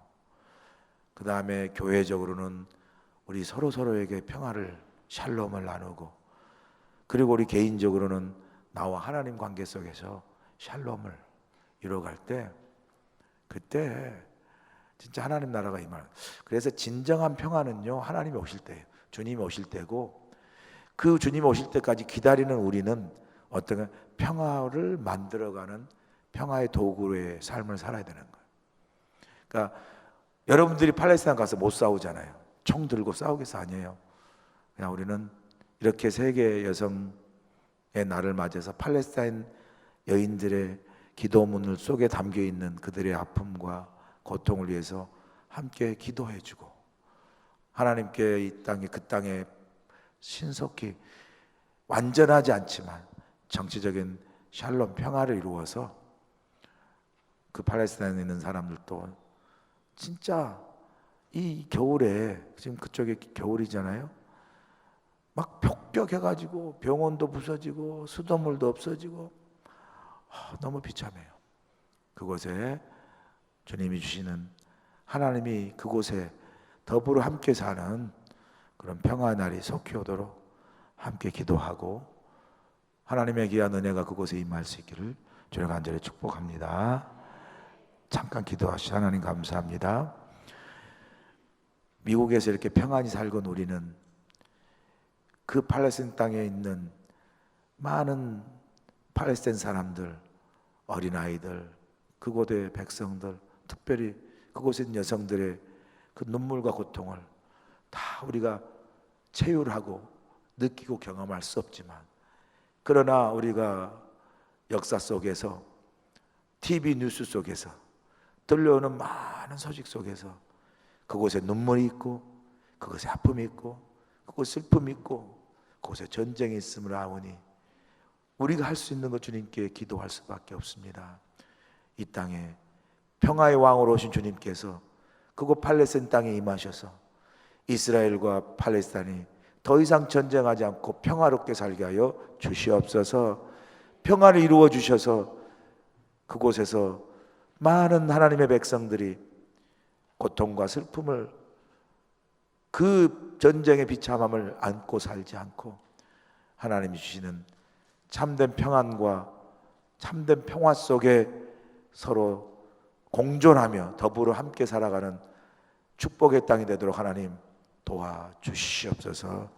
그 다음에 교회적으로는 우리 서로에게 평화를, 샬롬을 나누고, 그리고 우리 개인적으로는 나와 하나님 관계 속에서 샬롬을 이루어갈 때, 그때 진짜 하나님 나라가 임할. 그래서 진정한 평화는요, 하나님이 오실 때예요. 주님이 오실 때고, 그 주님이 오실 때까지 기다리는 우리는 어떤 평화를 만들어가는 평화의 도구의 삶을 살아야 되는 거예요. 그러니까 여러분들이 팔레스타인 가서 못 싸우잖아요. 총 들고 싸우겠어? 아니에요. 그냥 우리는 이렇게 세계 여성의 날을 맞아서 팔레스타인 여인들의 기도문을 속에 담겨 있는 그들의 아픔과 고통을 위해서 함께 기도해주고, 하나님께 이 땅에, 그 땅에 신속히 완전하지 않지만 정치적인 샬롬 평화를 이루어서 그 팔레스타인에 있는 사람들도 진짜 이 겨울에, 지금 그쪽에 겨울이잖아요. 막 폭격해가지고 병원도 부서지고 수돗물도 없어지고 너무 비참해요. 그곳에 주님이 주시는, 하나님이 그곳에 더불어 함께 사는 그런 평화의 날이 속히 오도록 함께 기도하고, 하나님의 귀한 은혜가 그곳에 임할 수 있기를 주님 간절히 축복합니다. 잠깐 기도하시죠. 하나님 감사합니다. 미국에서 이렇게 평안히 살건 우리는 그 팔레스타인 땅에 있는 많은 팔레스타인 사람들, 어린아이들, 그곳의 백성들, 특별히 그곳에 있는 여성들의 그 눈물과 고통을 다 우리가 체휼하고 느끼고 경험할 수 없지만, 그러나 우리가 역사 속에서, TV 뉴스 속에서 들려오는 많은 소식 속에서 그곳에 눈물이 있고, 그곳에 아픔이 있고, 그곳에 슬픔이 있고, 그곳에 전쟁이 있음을 아오니 우리가 할 수 있는 것 주님께 기도할 수밖에 없습니다. 이 땅에 평화의 왕으로 오신 주님께서 그곳 팔레스타인 땅에 임하셔서 이스라엘과 팔레스타인이 더 이상 전쟁하지 않고 평화롭게 살게 하여 주시옵소서. 평화를 이루어 주셔서 그곳에서 많은 하나님의 백성들이 고통과 슬픔을, 그 전쟁의 비참함을 안고 살지 않고 하나님이 주시는 참된 평안과 참된 평화 속에 서로 공존하며 더불어 함께 살아가는 축복의 땅이 되도록 하나님 도와주시옵소서.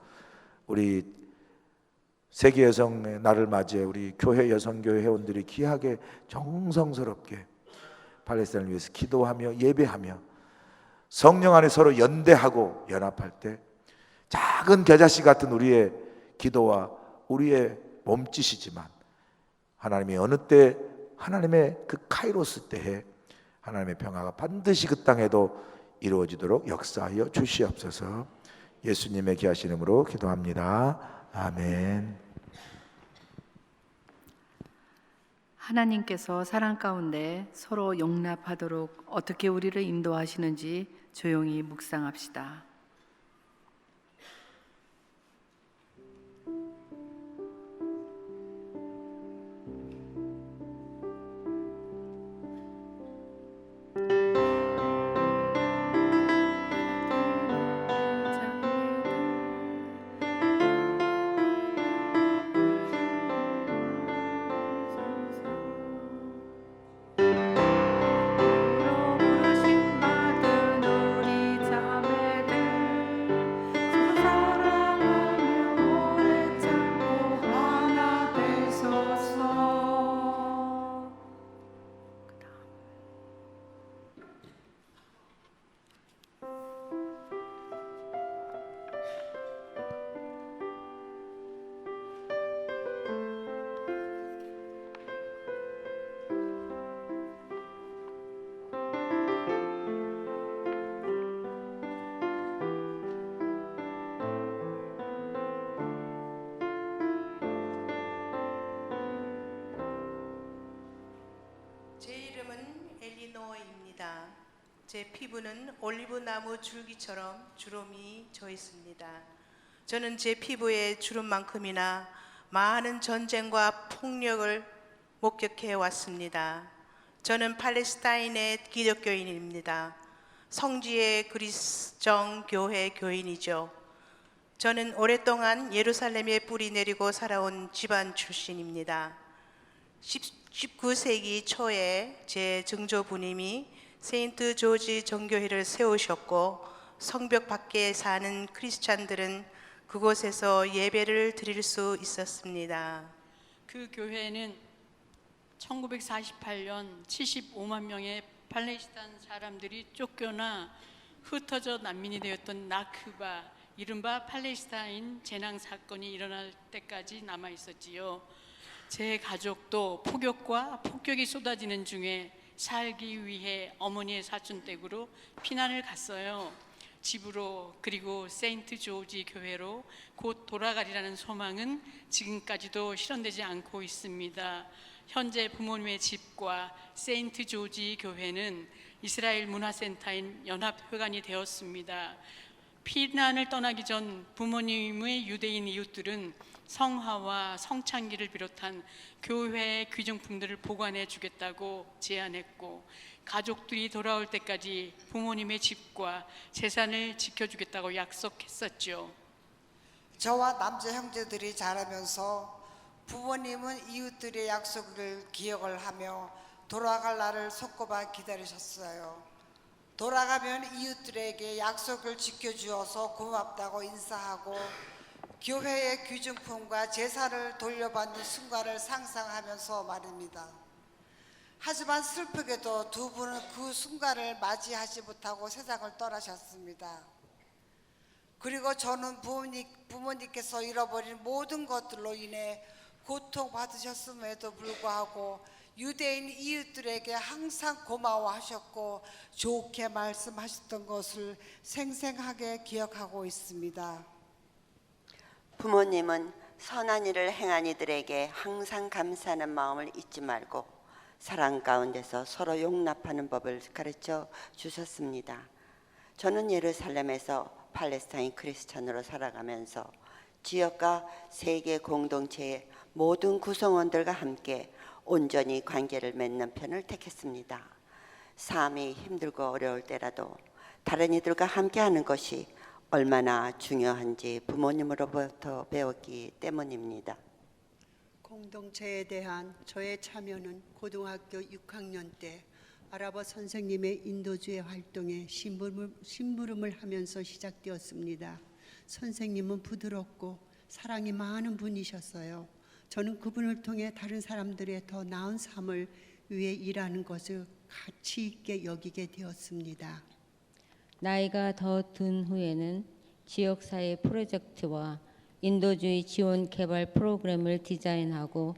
우리 세계 여성의 날을 맞이해 우리 교회 여성교회 회원들이 귀하게 정성스럽게 팔레스타인을 위해서 기도하며 예배하며 성령 안에 서로 연대하고 연합할 때 작은 겨자씨 같은 우리의 기도와 우리의 몸짓이지만 하나님이 어느 때, 하나님의 그 카이로스 때에 하나님의 평화가 반드시 그 땅에도 이루어지도록 역사하여 주시옵소서. 예수님의 귀하신 이름으로 기도합니다. 아멘. 하나님께서 사랑 가운데 서로 용납하도록 어떻게 우리를 인도하시는지 조용히 묵상합시다. 제 이름은 엘리노입니다. 제 피부는 올리브나무 줄기처럼 주름이 져 있습니다. 저는 제 피부에 주름만큼이나 많은 전쟁과 폭력을 목격해 왔습니다. 저는 팔레스타인의 기독교인입니다. 성지의 그리스정 교회 교인이죠. 저는 오랫동안 예루살렘에 뿌리 내리고 살아온 집안 출신입니다. 19세기 초에 제 증조부님이 세인트 조지 정교회를 세우셨고 성벽 밖에 사는 크리스찬들은 그곳에서 예배를 드릴 수 있었습니다. 그 교회는 1948년 75만 명의 팔레스타인 사람들이 쫓겨나 흩어져 난민이 되었던 나크바, 이른바 팔레스타인 재난 사건이 일어날 때까지 남아 있었지요. 제 가족도 폭격과 폭격이 쏟아지는 중에 살기 위해 어머니의 사촌 댁으로 피난을 갔어요. 집으로, 그리고 세인트 조지 교회로 곧 돌아가리라는 소망은 지금까지도 실현되지 않고 있습니다. 현재 부모님의 집과 세인트 조지 교회는 이스라엘 문화센터인 연합회관이 되었습니다. 피난을 떠나기 전 부모님의 유대인 이웃들은 성화와 성찬기를 비롯한 교회의 귀중품들을 보관해 주겠다고 제안했고, 가족들이 돌아올 때까지 부모님의 집과 재산을 지켜주겠다고 약속했었죠. 저와 남자 형제들이 자라면서 부모님은 이웃들의 약속을 기억을 하며 돌아갈 날을 손꼽아 기다리셨어요. 돌아가면 이웃들에게 약속을 지켜주어서 고맙다고 인사하고 교회의 귀중품과 제사를 돌려받는 순간을 상상하면서 말입니다. 하지만 슬프게도 두 분은 그 순간을 맞이하지 못하고 세상을 떠나셨습니다. 그리고 저는 부모님께서 잃어버린 모든 것들로 인해 고통받으셨음에도 불구하고 유대인 이웃들에게 항상 고마워하셨고 좋게 말씀하셨던 것을 생생하게 기억하고 있습니다. 부모님은 선한 일을 행한 이들에게 항상 감사하는 마음을 잊지 말고 사랑 가운데서 서로 용납하는 법을 가르쳐 주셨습니다. 저는 예루살렘에서 팔레스타인 크리스찬으로 살아가면서 지역과 세계 공동체의 모든 구성원들과 함께 온전히 관계를 맺는 편을 택했습니다. 삶이 힘들고 어려울 때라도 다른 이들과 함께하는 것이 얼마나 중요한지 부모님으로부터 배웠기 때문입니다. 공동체에 대한 저의 참여는 고등학교 6학년 때 아랍어 선생님의 인도주의 활동에 심부름을 하면서 시작되었습니다. 선생님은 부드럽고 사랑이 많은 분이셨어요. 저는 그분을 통해 다른 사람들의 더 나은 삶을 위해 일하는 것을 가치 있게 여기게 되었습니다. 나이가 더 든 후에는 지역사회 프로젝트와 인도주의 지원 개발 프로그램을 디자인하고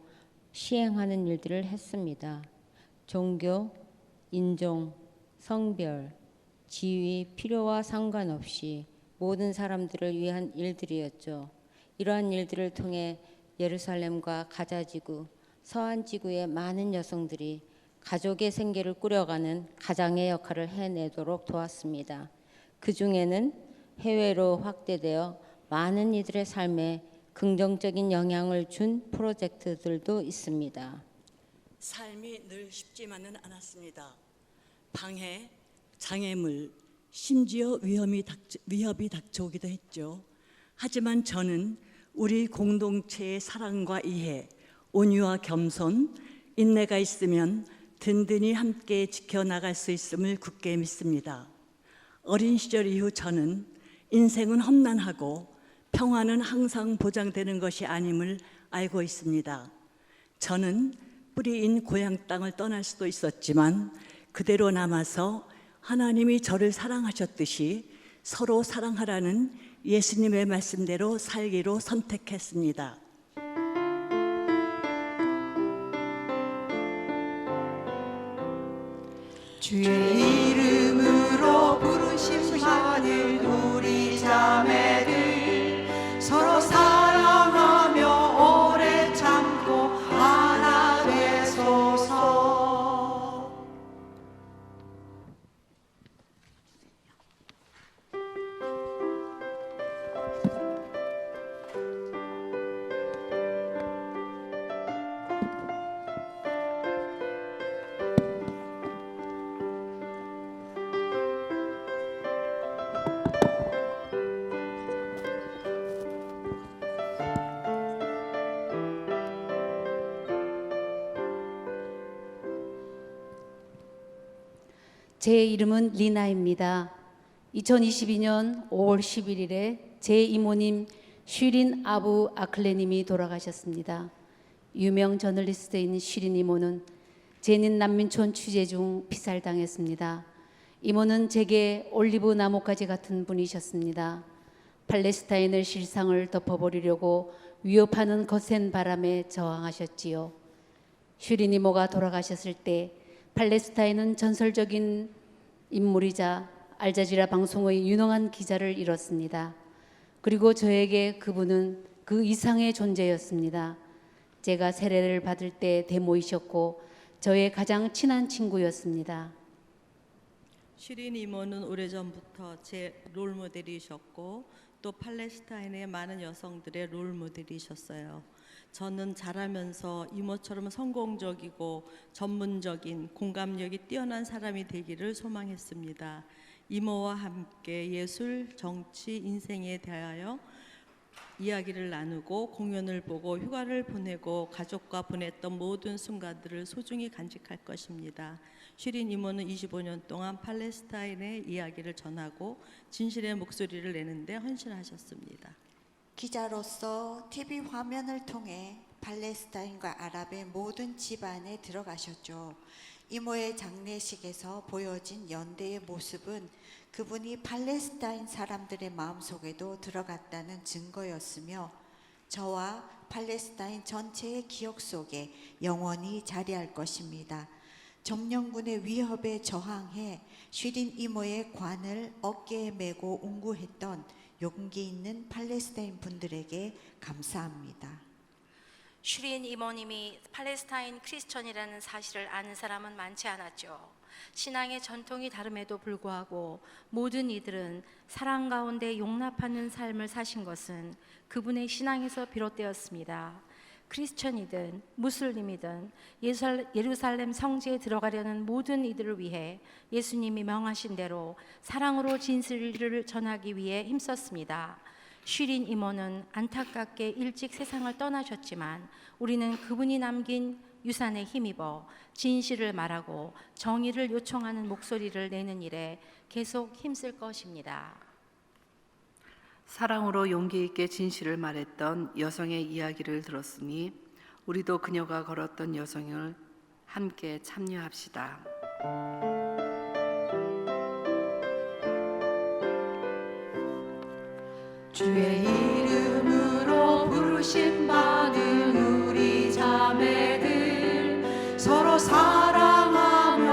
시행하는 일들을 했습니다. 종교, 인종, 성별, 지위, 필요와 상관없이 모든 사람들을 위한 일들이었죠. 이러한 일들을 통해 예루살렘과 가자지구, 서한지구의 많은 여성들이 가족의 생계를 꾸려가는 가장의 역할을 해내도록 도왔습니다. 그 중에는 해외로 확대되어 많은 이들의 삶에 긍정적인 영향을 준 프로젝트들도 있습니다. 삶이 늘 쉽지만은 않았습니다. 방해, 장애물, 심지어 위협이 닥쳐오기도 했죠. 하지만 저는 우리 공동체의 사랑과 이해, 온유와 겸손, 인내가 있으면 든든히 함께 지켜나갈 수 있음을 굳게 믿습니다. 어린 시절 이후 저는 인생은 험난하고 평화는 항상 보장되는 것이 아님을 알고 있습니다. 저는 뿌리인 고향 땅을 떠날 수도 있었지만 그대로 남아서 하나님이 저를 사랑하셨듯이 서로 사랑하라는 예수님의 말씀대로 살기로 선택했습니다. 주의 이름으로 부르심 받을 우리 자매들 서로 사랑하며 오래 참고 하나 되소서. 제 이름은 리나입니다. 2022년 5월 11일에 제 이모님 쉬린 아부 아클레님이 돌아가셨습니다. 유명 저널리스트인 쉬린 이모는 제닌 난민촌 취재 중 피살당했습니다. 이모는 제게 올리브 나무까지 같은 분이셨습니다. 팔레스타인의 실상을 덮어버리려고 위협하는 거센 바람에 저항하셨지요. 쉬린 이모가 돌아가셨을 때 팔레스타인은 전설적인 인물이자 알자지라 방송의 유능한 기자를 잃었습니다. 그리고 저에게 그분은 그 이상의 존재였습니다. 제가 세례를 받을 때 데모이셨고 저의 가장 친한 친구였습니다. 쉬린 이모는 오래전부터 제 롤모델이셨고 또 팔레스타인의 많은 여성들의 롤모델이셨어요. 저는 자라면서 이모처럼 성공적이고 전문적인 공감력이 뛰어난 사람이 되기를 소망했습니다. 이모와 함께 예술, 정치, 인생에 대하여 이야기를 나누고 공연을 보고 휴가를 보내고 가족과 보냈던 모든 순간들을 소중히 간직할 것입니다. 쉬린 이모는 25년 동안 팔레스타인의 이야기를 전하고 진실의 목소리를 내는데 헌신하셨습니다. 기자로서 TV 화면을 통해 팔레스타인과 아랍의 모든 집안에 들어가셨죠. 이모의 장례식에서 보여진 연대의 모습은 그분이 팔레스타인 사람들의 마음속에도 들어갔다는 증거였으며 저와 팔레스타인 전체의 기억 속에 영원히 자리할 것입니다. 점령군의 위협에 저항해 쉬린 이모의 관을 어깨에 메고 운구했던 용기 있는 팔레스타인 분들에게 감사합니다. 쉬린 이모님이 팔레스타인 크리스천이라는 사실을 아는 사람은 많지 않았죠. 신앙의 전통이 다름에도 불구하고 모든 이들은 사랑 가운데 용납하는 삶을 사신 것은 그분의 신앙에서 비롯되었습니다. 크리스천이든 무슬림이든 예루살렘 성지에 들어가려는 모든 이들을 위해 예수님이 명하신 대로 사랑으로 진실을 전하기 위해 힘썼습니다. 쉬린 이모는 안타깝게 일찍 세상을 떠나셨지만 우리는 그분이 남긴 유산에 힘입어 진실을 말하고 정의를 요청하는 목소리를 내는 일에 계속 힘쓸 것입니다. 사랑으로 용기 있게 진실을 말했던 여성의 이야기를 들었으니 우리도 그녀가 걸었던 여성을 함께 참여합시다. 주의 이름으로 부르심 받은 우리 자매들 서로 사랑하며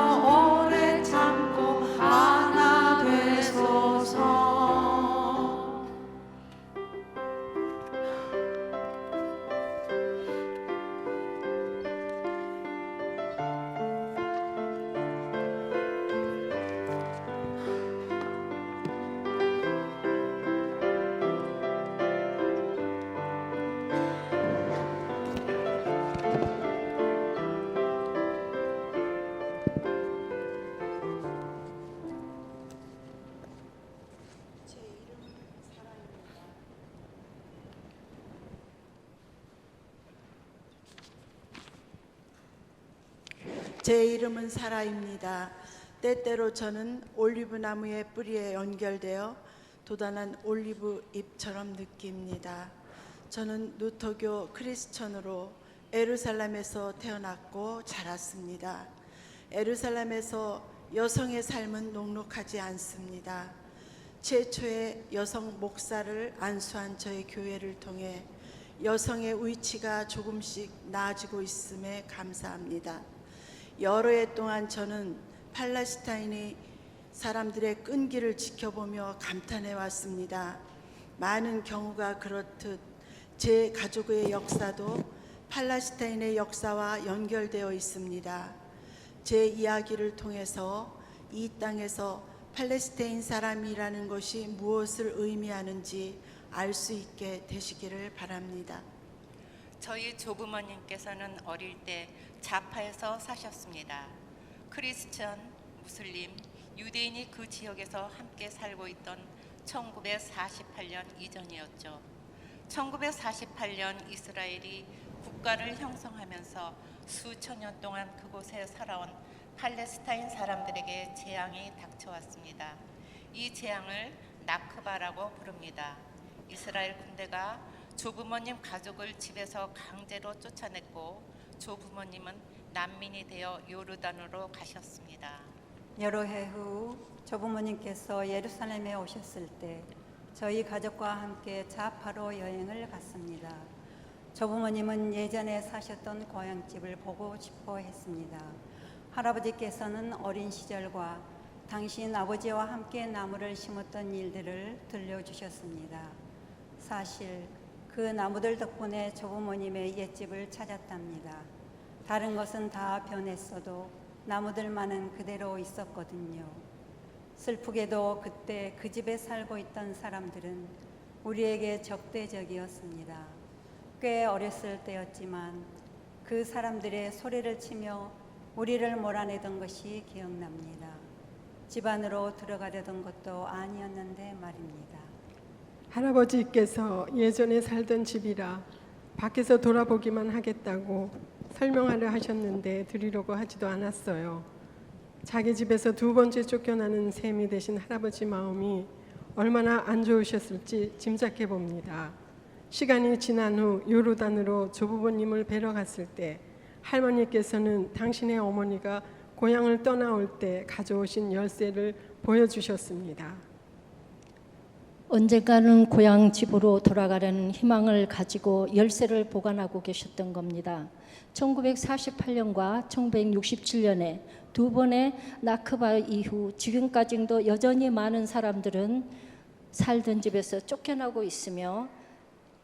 오래 참고 하나 되소서. 제 이름은 사라입니다. 때때로 저는 올리브 나무의 뿌리에 연결되어 도단한 올리브 잎처럼 느낍니다. 저는 루터교 크리스천으로 예루살렘에서 태어났고 자랐습니다. 예루살렘에서 여성의 삶은 녹록하지 않습니다. 최초의 여성 목사를 안수한 저의 교회를 통해 여성의 위치가 조금씩 나아지고 있음에 감사합니다. 여러 해 동안 저는 팔레스타인의 사람들의 끈기를 지켜보며 감탄해 왔습니다. 많은 경우가 그렇듯 제 가족의 역사도 팔레스타인의 역사와 연결되어 있습니다. 제 이야기를 통해서 이 땅에서 팔레스타인 사람이라는 것이 무엇을 의미하는지 알 수 있게 되시기를 바랍니다. 저희 조부모님께서는 어릴 때 자파에서 사셨습니다. 크리스천, 무슬림, 유대인이 그 지역에서 함께 살고 있던 1948년 이전이었죠. 1948년 이스라엘이 국가를 형성하면서 수천 년 동안 그곳에 살아온 팔레스타인 사람들에게 재앙이 닥쳐왔습니다. 이 재앙을 나크바라고 부릅니다. 이스라엘 군대가 조부모님 가족을 집에서 강제로 쫓아냈고 조부모님은 난민이 되어 요르단으로 가셨습니다. 여러 해 후 조부모님께서 예루살렘에 오셨을 때 저희 가족과 함께 자파로 여행을 갔습니다. 조부모님은 예전에 사셨던 고향집을 보고 싶어 했습니다. 할아버지께서는 어린 시절과 당신 아버지와 함께 나무를 심었던 일들을 들려주셨습니다. 사실 그 나무들 덕분에 조부모님의 옛집을 찾았답니다. 다른 것은 다 변했어도 나무들만은 그대로 있었거든요. 슬프게도 그때 그 집에 살고 있던 사람들은 우리에게 적대적이었습니다. 꽤 어렸을 때였지만 그 사람들의 소리를 치며 우리를 몰아내던 것이 기억납니다. 집 안으로 들어가려던 것도 아니었는데 말입니다. 할아버지께서 예전에 살던 집이라 밖에서 돌아보기만 하겠다고 설명하려 하셨는데 드리려고 하지도 않았어요. 자기 집에서 두 번째 쫓겨나는 셈이 되신 할아버지 마음이 얼마나 안 좋으셨을지 짐작해 봅니다. 시간이 지난 후 요르단으로 조부모님을 뵈러 갔을 때 할머니께서는 당신의 어머니가 고향을 떠나올 때 가져오신 열쇠를 보여주셨습니다. 언젠가는 고향 집으로 돌아가려는 희망을 가지고 열쇠를 보관하고 계셨던 겁니다. 1948년과 1967년에 두 번의 나크바 이후 지금까지도 여전히 많은 사람들은 살던 집에서 쫓겨나고 있으며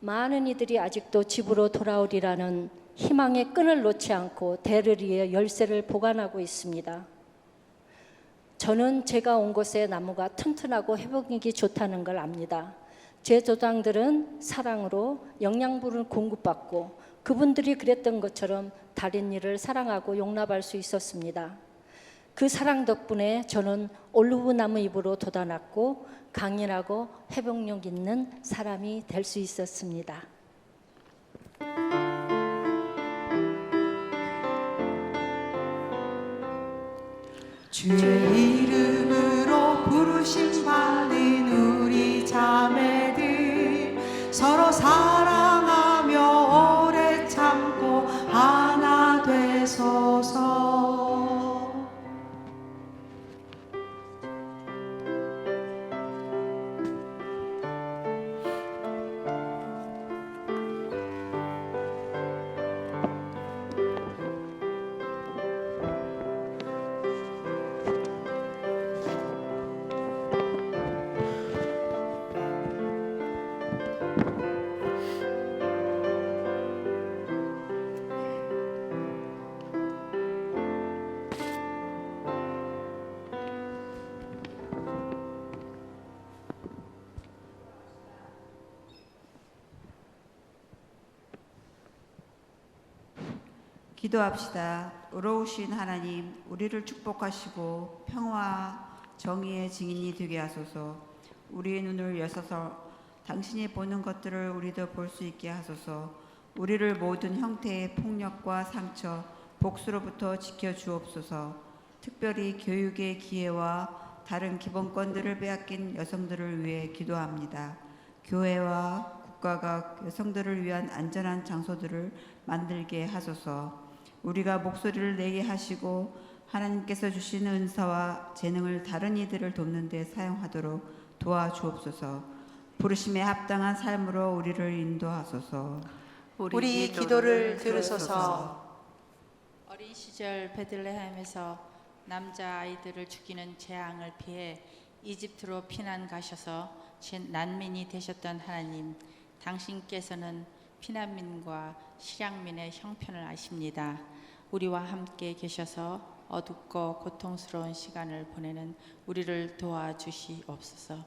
많은 이들이 아직도 집으로 돌아오리라는 희망의 끈을 놓지 않고 대를 이어 열쇠를 보관하고 있습니다. 저는 제가 온 곳의 나무가 튼튼하고 회복력이 좋다는 걸 압니다. 제 조상들은 사랑으로 영양분을 공급받고 그분들이 그랬던 것처럼 다른 이를 사랑하고 용납할 수 있었습니다. 그 사랑 덕분에 저는 올리브 나무 잎으로 돋아났고 강인하고 회복력 있는 사람이 될 수 있었습니다. 주의 이름으로 부르심 받는 우리 자매들 서로 사랑하며 오래 참고 하나 되소서. 기도합시다. 의로우신 하나님, 우리를 축복하시고 평화와 정의의 증인이 되게 하소서. 우리의 눈을 여셔서 당신이 보는 것들을 우리도 볼 수 있게 하소서. 우리를 모든 형태의 폭력과 상처, 복수로부터 지켜주옵소서. 특별히 교육의 기회와 다른 기본권들을 빼앗긴 여성들을 위해 기도합니다. 교회와 국가가 여성들을 위한 안전한 장소들을 만들게 하소서. 우리가 목소리를 내게 하시고 하나님께서 주신 은사와 재능을 다른 이들을 돕는 데 사용하도록 도와주옵소서. 부르심에 합당한 삶으로 우리를 인도하소서. 우리 기도를 들으소서. 어린 시절 베들레헴에서 남자 아이들을 죽이는 재앙을 피해 이집트로 피난 가셔서 난민이 되셨던 하나님, 당신께서는 피난민과 실향민의 형편을 아십니다. 우리와 함께 계셔서 어둡고 고통스러운 시간을 보내는 우리를 도와주시옵소서.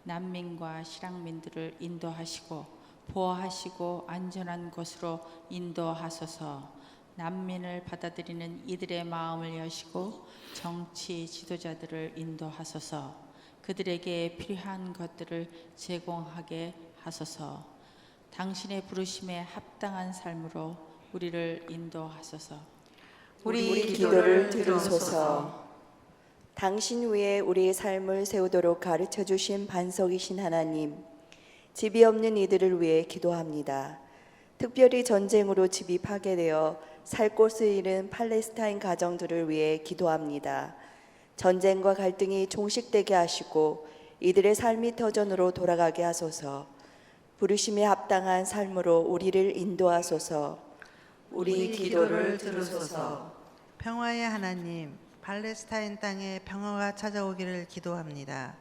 난민과 실향민들을 인도하시고 보호하시고 안전한 곳으로 인도하소서. 난민을 받아들이는 이들의 마음을 여시고 정치 지도자들을 인도하소서. 그들에게 필요한 것들을 제공하게 하소서. 당신의 부르심에 합당한 삶으로 우리를 인도하소서. 우리 기도를 들으소서. 당신 위에 우리의 삶을 세우도록 가르쳐 주신 반석이신 하나님, 집이 없는 이들을 위해 기도합니다. 특별히 전쟁으로 집이 파괴되어 살 곳을 잃은 팔레스타인 가정들을 위해 기도합니다. 전쟁과 갈등이 종식되게 하시고 이들의 삶이 터전으로 돌아가게 하소서. 부르심에 합당한 삶으로 우리를 인도하소서. 우리 기도를 들으소서. 평화의 하나님, 팔레스타인 땅에 평화가 찾아오기를 기도합니다.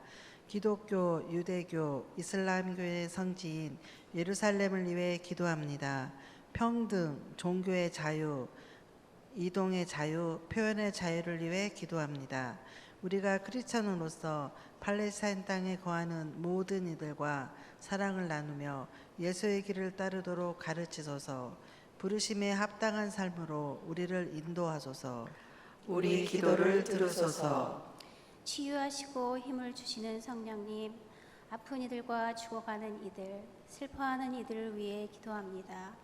기독교, 유대교, 이슬람교의 성지인 예루살렘을 위해 기도합니다. 평등, 종교의 자유, 이동의 자유, 표현의 자유를 위해 기도합니다. 우리가 크리스천으로서 팔레스타인 땅에 거하는 모든 이들과 사랑을 나누며 예수의 길을 따르도록 가르치소서. 부르심에 합당한 삶으로 우리를 인도하소서. 우리 기도를 들으소서. 치유하시고 힘을 주시는 성령님, 아픈 이들과 죽어가는 이들, 슬퍼하는 이들을 위해 기도합니다.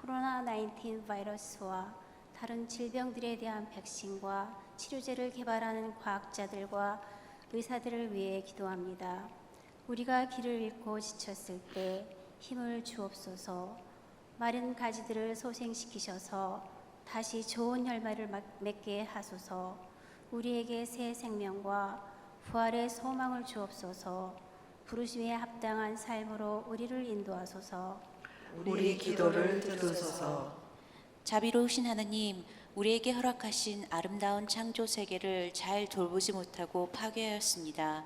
코로나19 바이러스와 다른 질병들에 대한 백신과 치료제를 개발하는 과학자들과 의사들을 위해 기도합니다. 우리가 길을 잃고 지쳤을 때 힘을 주옵소서. 마른 가지들을 소생시키셔서 다시 좋은 열매를 맺게 하소서. 우리에게 새 생명과 부활의 소망을 주옵소서. 부르심에 합당한 삶으로 우리를 인도하소서. 우리 기도를 들으소서. 자비로우신 하나님, 우리에게 허락하신 아름다운 창조 세계를 잘 돌보지 못하고 파괴하였습니다.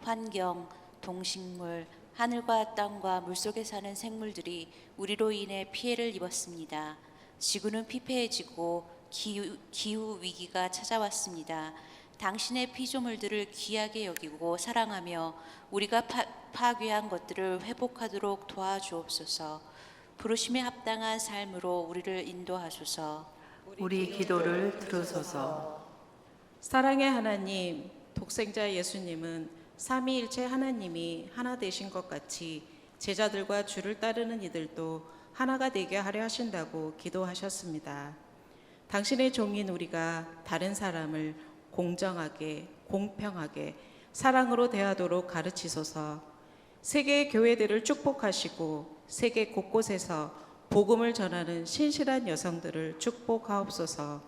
환경, 동식물, 하늘과 땅과 물속에 사는 생물들이 우리로 인해 피해를 입었습니다. 지구는 피폐해지고 기후 위기가 찾아왔습니다. 당신의 피조물들을 귀하게 여기고 사랑하며 우리가 파괴한 것들을 회복하도록 도와주옵소서. 부르심에 합당한 삶으로 우리를 인도하소서. 우리 기도를 들으소서. 사랑의 하나님, 독생자 예수님은 삼위일체 하나님이 하나 되신 것 같이 제자들과 주를 따르는 이들도 하나가 되게 하려 하신다고 기도하셨습니다. 당신의 종인 우리가 다른 사람을 공정하게, 공평하게, 사랑으로 대하도록 가르치소서. 세계 교회들을 축복하시고 세계 곳곳에서 복음을 전하는 신실한 여성들을 축복하옵소서.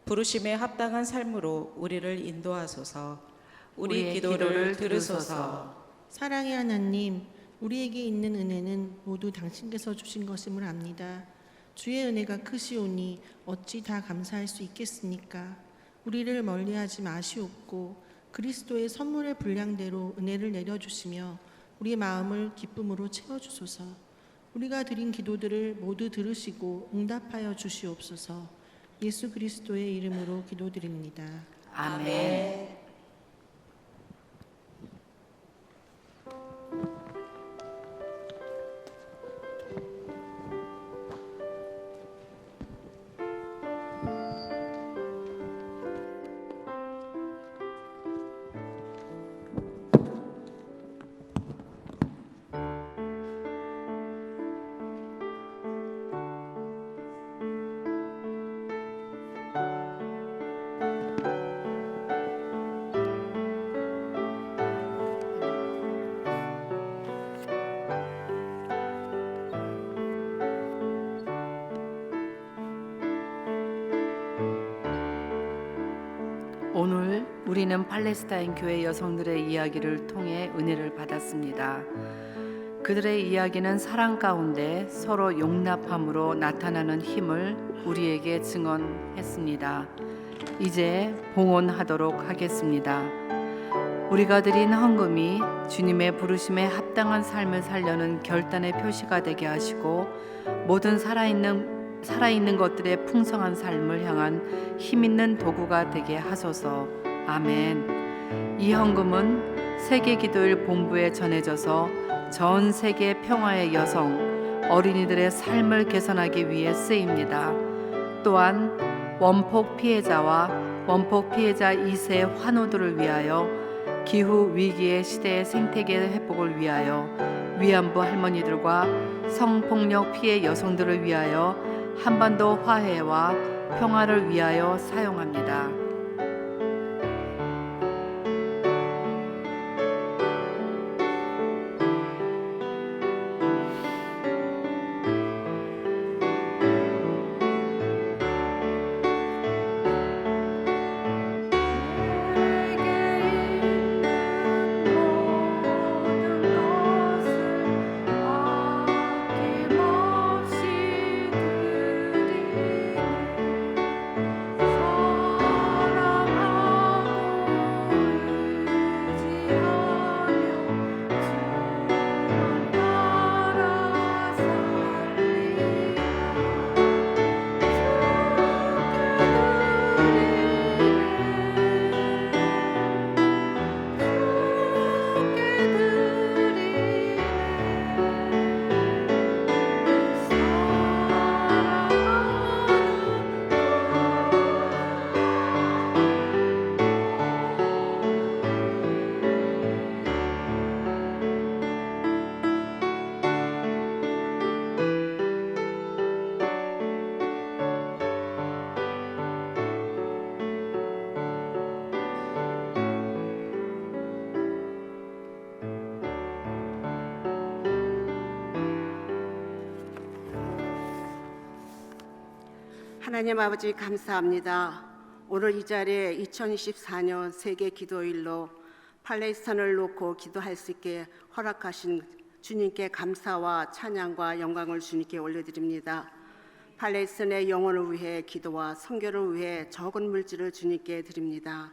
부르심에 합당한 삶으로 우리를 인도하소서. 우리 기도를 들으소서. 사랑의 하나님, 우리에게 있는 은혜는 모두 당신께서 주신 것임을 압니다. 주의 은혜가 크시오니 어찌 다 감사할 수 있겠습니까? 우리를 멀리하지 마시옵고 그리스도의 선물의 분량대로 은혜를 내려주시며 우리 마음을 기쁨으로 채워주소서. 우리가 드린 기도들을 모두 들으시고 응답하여 주시옵소서. 예수 그리스도의 이름으로 기도드립니다. 아멘. 오늘 우리는 팔레스타인 교회 여성들의 이야기를 통해 은혜를 받았습니다. 그들의 이야기는 사랑 가운데 서로 용납함으로 나타나는 힘을 우리에게 증언했습니다. 이제 봉헌하도록 하겠습니다. 우리가 드린 헌금이 주님의 부르심에 합당한 삶을 살려는 결단의 표시가 되게 하시고 모든 살아있는 것들의 풍성한 삶을 향한 힘있는 도구가 되게 하소서. 아멘. 이 헌금은 세계 기도일 본부에 전해져서 전 세계 평화의 여성, 어린이들의 삶을 개선하기 위해 쓰입니다. 또한 원폭 피해자와 원폭 피해자 2세 환우들을 위하여, 기후 위기의 시대의 생태계 회복을 위하여, 위안부 할머니들과 성폭력 피해 여성들을 위하여, 한반도 화해와 평화를 위하여 사용합니다. 하나님 아버지 감사합니다. 오늘 이 자리에 2024년 세계 기도일로 팔레스타인을 놓고 기도할 수 있게 허락하신 주님께 감사와 찬양과 영광을 주님께 올려드립니다. 팔레스타인의 영혼을 위해 기도와 선교를 위해 적은 물질을 주님께 드립니다.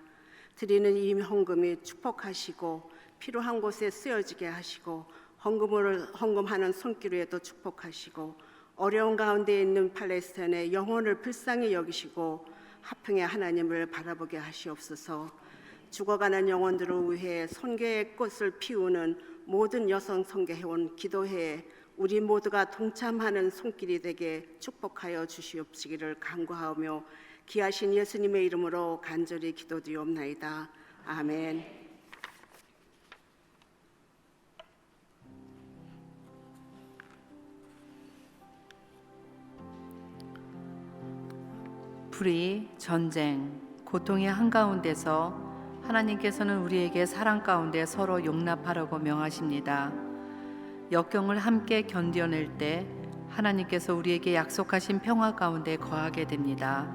드리는 이 헌금이 축복하시고 필요한 곳에 쓰여지게 하시고 헌금하는 손길에도 축복하시고 어려운 가운데 있는 팔레스타인의 영혼을 불쌍히 여기시고 화평의 하나님을 바라보게 하시옵소서. 죽어가는 영혼들을 위해 선교의 꽃을 피우는 모든 여성 선교회원 기도회에 우리 모두가 동참하는 손길이 되게 축복하여 주시옵시기를 간구하며 귀하신 예수님의 이름으로 간절히 기도드리옵나이다. 아멘. 불의, 전쟁, 고통의 한가운데서 하나님께서는 우리에게 사랑 가운데 서로 용납하라고 명하십니다. 역경을 함께 견뎌낼 때 하나님께서 우리에게 약속하신 평화 가운데 거하게 됩니다.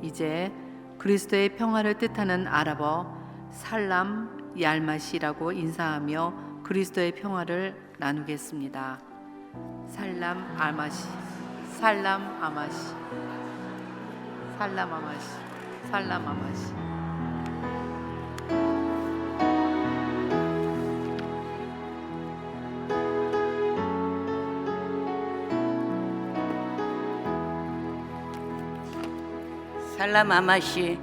이제 그리스도의 평화를 뜻하는 아랍어 살람 얄마시라고 인사하며 그리스도의 평화를 나누겠습니다. 살람 알마시, 살람 아마시, 살람 아마시, 살람 아마시. 살람 아마시.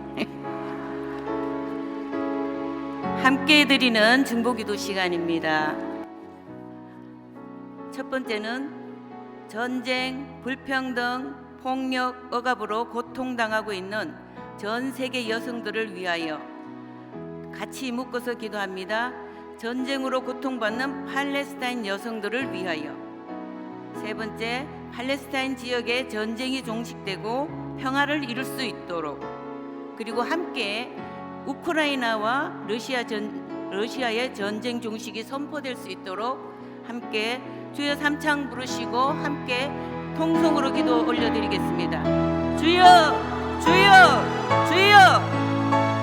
함께 드리는 중보기도 시간입니다. 첫 번째는 전쟁, 불평등, 폭력, 억압으로 고통당하고 있는 전 세계 여성들을 위하여 같이 묶어서 기도합니다. 전쟁으로 고통받는 팔레스타인 여성들을 위하여. 세 번째, 팔레스타인 지역에 전쟁이 종식되고 평화를 이룰 수 있도록, 그리고 함께 우크라이나와 러시아의 전쟁 종식이 선포될 수 있도록 함께 주여 삼창 부르시고 함께 통성으로 기도 올려드리겠습니다. 주여, 주여, 주여.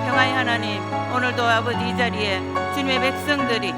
평화의 하나님, 오늘도 아버지 이 자리에 주님의 백성들이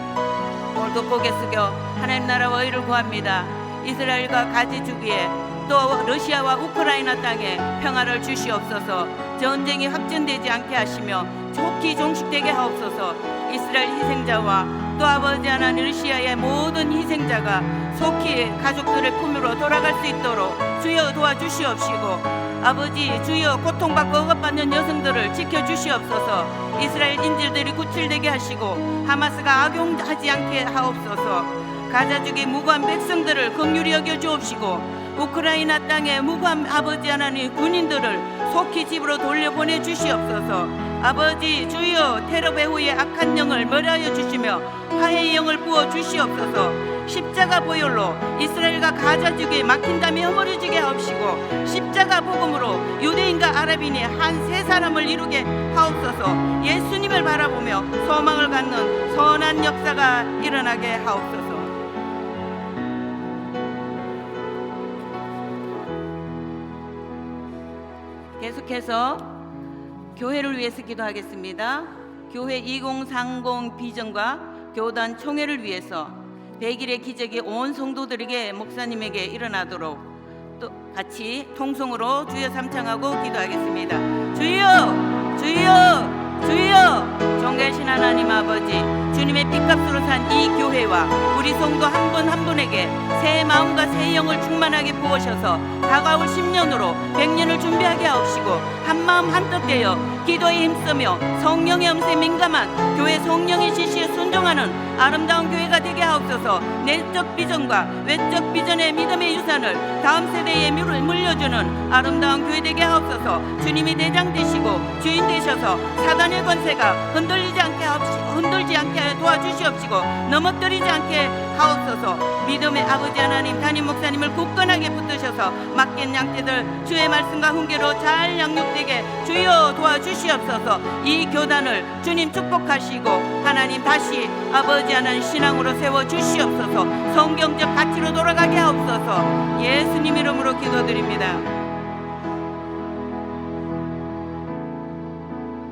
오늘도 고개 숙여 하나님 나라와 의를 구합니다. 이스라엘과 가지 주기에 또 러시아와 우크라이나 땅에 평화를 주시옵소서. 전쟁이 확전되지 않게 하시며 좋게 종식되게 하옵소서. 이스라엘 희생자와 또 아버지 하나님 러시아의 모든 희생자가 속히 가족들의 품으로 돌아갈 수 있도록 주여 도와주시옵시고, 아버지 주여 고통받고 억압받는 여성들을 지켜주시옵소서. 이스라엘 인질들이 구출되게 하시고 하마스가 악용하지 않게 하옵소서. 가자족의 무고한 백성들을 긍휼히 여겨 주옵시고, 우크라이나 땅에 무고한 아버지 하나님 군인들을 속히 집으로 돌려보내 주시옵소서. 아버지 주여 테러 배후의 악한 영을 멸하여 주시며 화해의 영을 부어 주시옵소서. 십자가 보혈로 이스라엘과 가자 지구에 막힌 담이 허물어지게 하옵시고 십자가 복음으로 유대인과 아랍인이 한 세 사람을 이루게 하옵소서. 예수님을 바라보며 소망을 갖는 선한 역사가 일어나게 하옵소서. 계속해서 교회를 위해서 기도하겠습니다. 교회 2030 비전과 교단 총회를 위해서 100일의 기적이 온 성도들에게 목사님에게 일어나도록 또 같이 통성으로 주여 삼창하고 기도하겠습니다. 주여 주여 주여. 존귀하신 하나님 아버지, 주님의 핏값으로 산 이 교회와 우리 성도 한 분 한 분에게 새 마음과 새 영을 충만하게 부으셔서 다가올 10년으로 100년을 준비하게 하옵시고 한 마음 한뜻 되어 기도에 힘쓰며 성령의 음성에 민감한 교회 성령의 지시에 순종하는 아름다운 교회가 되게 하옵소서. 내적 비전과 외적 비전의 믿음의 유산을 다음 세대에 물려주는 아름다운 교회 되게 하옵소서. 주님이 대장 되시고 주인 되셔서 사단의 권세가 흔들지 않게 도와주시옵시고 넘어뜨리지 않게 하옵소서. 믿음의 아버지 하나님, 담임 목사님을 굳건하게 붙드셔서 맡긴 양떼들 주의 말씀과 훈계로 잘 양육되게 주여 도와주시옵소서. 이 교단을 주님 축복하시고 하나님 다시 아버지 하나님 신앙으로 세워주시옵소서. 성경적 가치로 돌아가게 하옵소서. 예수님 이름으로 기도드립니다.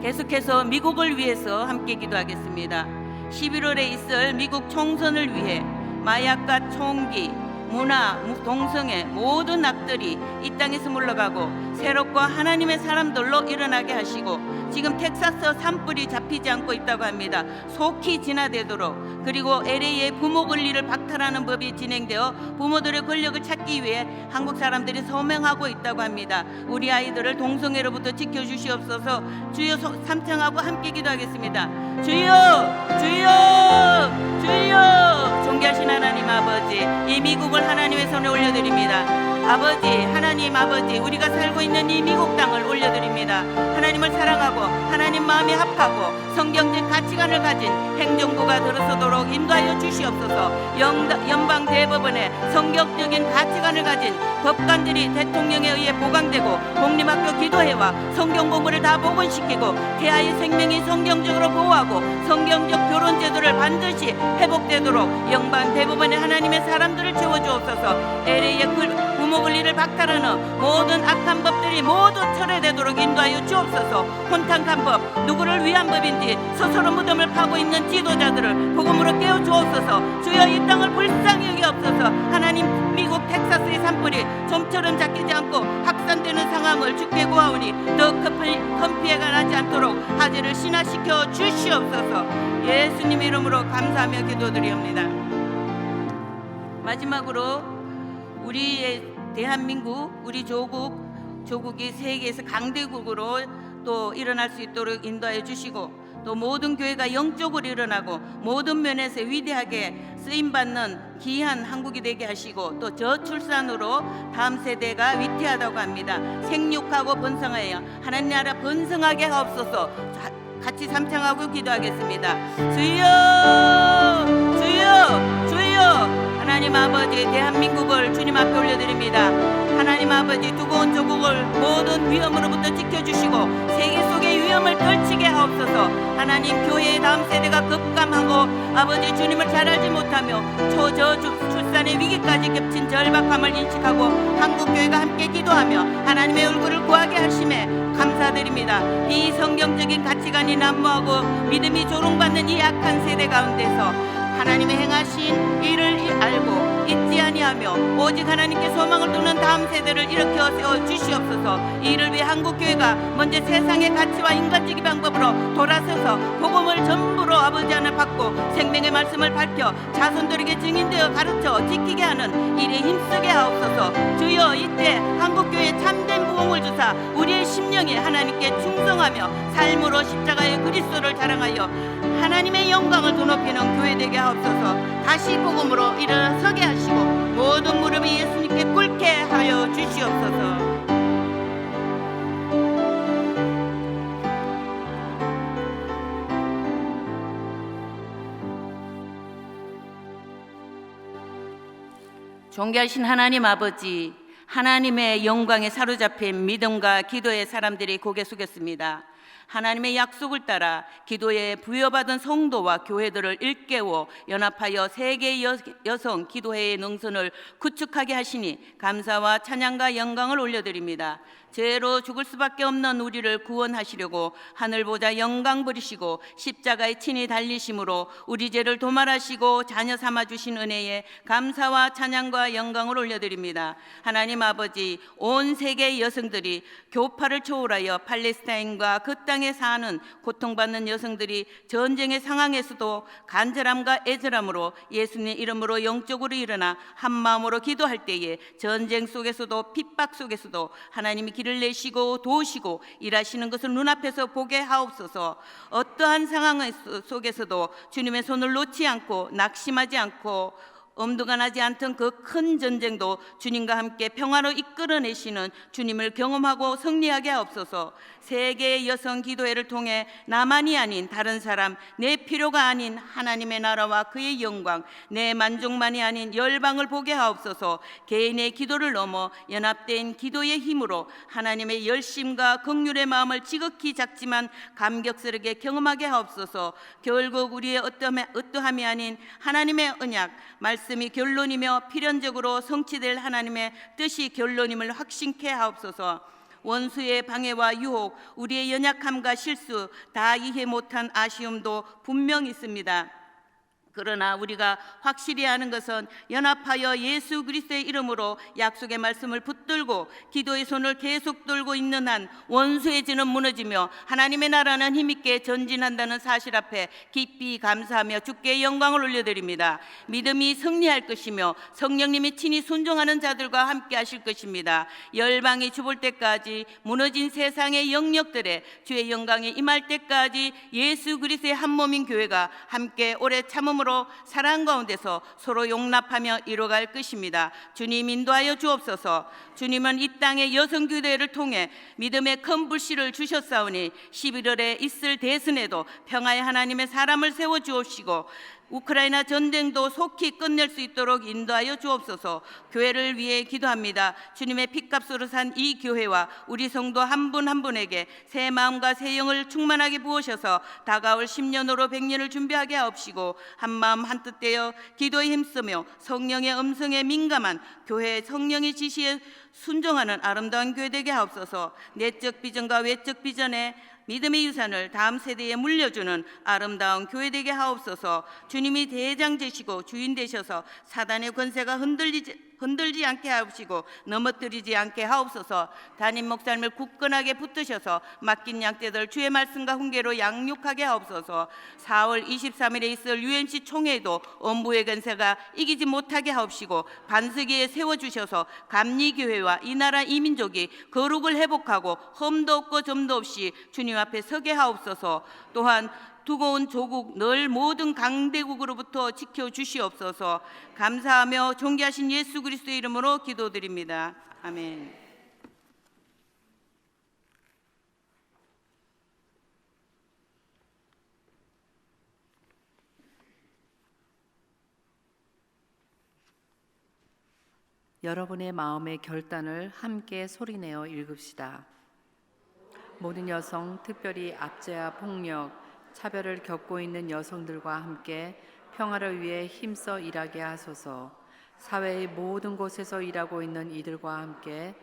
계속해서 미국을 위해서 함께 기도하겠습니다. 11월에 있을 미국 총선을 위해 마약과 총기, 문화, 동성애 모든 악들이 이 땅에서 물러가고 새롭고 하나님의 사람들로 일어나게 하시고 지금 텍사스 산불이 잡히지 않고 있다고 합니다. 속히 진화되도록, 그리고 LA의 부모 권리를 박탈하는 법이 진행되어 부모들의 권력을 찾기 위해 한국 사람들이 서명하고 있다고 합니다. 우리 아이들을 동성애로부터 지켜주시옵소서. 주여 삼창하고 함께 기도하겠습니다. 주여 주여 주여. 존귀하신 하나님 아버지, 이 미국을 하나님의 손에 올려드립니다. 아버지 하나님 아버지, 우리가 살고 있는 이 미국 땅을 올려드립니다. 하나님을 사랑하고 하나님 마음이 합하고 성경적 가치관을 가진 행정부가 들어서도록 인도하여 주시옵소서. 연방 대법원에 성경적인 가치관을 가진 법관들이 대통령에 의해 보강되고 공립학교 기도회와 성경 공부를 다 복원시키고 태아의 생명이 성경적으로 보호하고 성경적 결혼 제도를 반드시 회복되도록 연방 대법원에 하나님의 사람들을 채워주옵소서. LA의 부모 권리를 박탈하는 모든 악한 법들이 모두 철회되도록 인도하여 주옵소서. 혼탁한 법, 누구를 위한 법인지 스스로 무덤을 파고 있는 지도자들을 복음으로 깨워 주옵소서. 주여 이 땅을 불쌍히 여기옵소서. 하나님, 미국 텍사스의 산불이 좀처럼 잡히지 않고 확산되는 상황을 주께 구하오니 더 큰 피해가 나지 않도록 화재를 신화시켜 주시옵소서. 예수님 이름으로 감사하며 기도드리옵니다. 마지막으로 우리의 대한민국, 우리 조국이 세계에서 강대국으로 또 일어날 수 있도록 인도하여 주시고, 또 모든 교회가 영적으로 일어나고 모든 면에서 위대하게 쓰임받는 귀한 한국이 되게 하시고, 또 저출산으로 다음 세대가 위태하다고 합니다. 생육하고 번성하여 하나님 나라 번성하게 하옵소서. 같이 삼창하고 기도하겠습니다. 주여 주여 주여. 하나님 아버지, 대한민국을 주님 앞에 올려드립니다. 하나님 아버지, 두고온 조국을 모든 위험으로부터 지켜주시고 세계 속의 위험을 떨치게 하옵소서. 하나님, 교회의 다음 세대가 급감하고 아버지 주님을 잘 알지 못하며 초저출산의 위기까지 겹친 절박함을 인식하고 한국교회가 함께 기도하며 하나님의 얼굴을 구하게 하심에 감사드립니다. 이 성경적인 가치관이 난무하고 믿음이 조롱받는 이 악한 세대 가운데서 하나님의 행하신 일을 알고 잊지 아니하며 오직 하나님께 소망을 두는 다음 세대를 일으켜 세워 주시옵소서. 이를 위해 한국교회가 먼저 세상의 가치와 인간적인 방법으로 돌아서서 복음을 전부로 아버지 안을 받고 생명의 말씀을 밝혀 자손들에게 증인되어 가르쳐 지키게 하는 일에 힘쓰게 하옵소서. 주여, 이때 한국교회에 참된 부흥을 주사 우리의 심령이 하나님께 충성하며 삶으로 십자가의 그리스도를 자랑하여 하나님의 영광을 드높이는 교회 되게 하옵소서. 다시 복음으로 일어서게 하시고 모든 무릎이 예수님께 꿇게 하여 주시옵소서. 존귀하신 하나님 아버지, 하나님의 영광에 사로잡힌 믿음과 기도의 사람들이 고개 숙였습니다. 하나님의 약속을 따라 기도에 부여받은 성도와 교회들을 일깨워 연합하여 세계 여성 기도회의 능선을 구축하게 하시니 감사와 찬양과 영광을 올려드립니다. 죄로 죽을 수밖에 없는 우리를 구원하시려고 하늘 보좌 영광 버리시고 십자가에 친히 달리심으로 우리 죄를 도말하시고 자녀 삼아 주신 은혜에 감사와 찬양과 영광을 올려드립니다. 하나님 아버지, 온 세계의 여성들이 교파를 초월하여 팔레스타인과 그 땅에 사는 고통받는 여성들이 전쟁의 상황에서도 간절함과 애절함으로 예수님 이름으로 영적으로 일어나 한 마음으로 기도할 때에 전쟁 속에서도 핍박 속에서도 하나님이 길을 내시고 도우시고 일하시는 것을 눈앞에서 보게 하옵소서. 어떠한 상황 속에서도 주님의 손을 놓지 않고 낙심하지 않고 엄두가 나지 않던 그 큰 전쟁도 주님과 함께 평화로 이끌어내시는 주님을 경험하고 승리하게 하옵소서. 세계의 여성 기도회를 통해 나만이 아닌 다른 사람, 내 필요가 아닌 하나님의 나라와 그의 영광, 내 만족만이 아닌 열방을 보게 하옵소서. 개인의 기도를 넘어 연합된 기도의 힘으로 하나님의 열심과 긍휼의 마음을 지극히 작지만 감격스럽게 경험하게 하옵소서. 결국 우리의 어떠함이 아닌 하나님의 언약, 말씀이 결론이며 필연적으로 성취될 하나님의 뜻이 결론임을 확신케 하옵소서. 원수의 방해와 유혹, 우리의 연약함과 실수, 다 이해 못한 아쉬움도 분명히 있습니다. 그러나 우리가 확실히 아는 것은 연합하여 예수 그리스도의 이름으로 약속의 말씀을 붙들고 기도의 손을 계속 들고 있는 한 원수의 진은 무너지며 하나님의 나라는 힘있게 전진한다는 사실 앞에 깊이 감사하며 주께 영광을 올려드립니다. 믿음이 승리할 것이며 성령님이 친히 순종하는 자들과 함께 하실 것입니다. 열방이 주볼 때까지 무너진 세상의 영역들에 주의 영광이 임할 때까지 예수 그리스도의 한 몸인 교회가 함께 오래 참음으로 사랑 가운데서 서로 용납하며 이뤄갈 것입니다. 주님 인도하여 주옵소서. 주님은 이 땅의 여성교회를 통해 믿음의 큰 불씨를 주셨사오니 11월에 있을 대선에도 평화의 하나님의 사람을 세워 주옵시고 우크라이나 전쟁도 속히 끝낼 수 있도록 인도하여 주옵소서. 교회를 위해 기도합니다. 주님의 핏값으로 산 이 교회와 우리 성도 한 분 한 분에게 새 마음과 새 영을 충만하게 부으셔서 다가올 10년으로 100년을 준비하게 하옵시고 한 마음 한 뜻 되어 기도에 힘쓰며 성령의 음성에 민감한 교회의 성령의 지시에 순종하는 아름다운 교회 되게 하옵소서. 내적 비전과 외적 비전에 믿음의 유산을 다음 세대에 물려주는 아름다운 교회 되게 하옵소서. 주님이 대장 되시고 주인 되셔서 사단의 권세가 흔들지 않게 하옵시고 넘어뜨리지 않게 하옵소서. 담임 목사님을 굳건하게 붙드셔서 맡긴 양떼들 주의 말씀과 훈계로 양육하게 하옵소서. 4월 23일에 있을 UMC 총회도 엄부의 권세가 이기지 못하게 하옵시고 반석위에 세워주셔서 감리교회와 이 나라 이민족이 거룩을 회복하고 험도 없고 점도 없이 주님 앞에 서게 하옵소서. 또한 두고온 조국 늘 모든 강대국으로부터 지켜주시옵소서. 감사하며 존귀하신 예수 그리스도의 이름으로 기도드립니다. 아멘. 여러분의 마음의 결단을 함께 소리내어 읽읍시다. 모든 여성, 특별히 압제와 폭력, 차별을 겪고 있는 여성들과 함께 평화를 위해 힘써 일하게 하소서. 사회의 모든 곳에서 일하고 있는 이들과 함께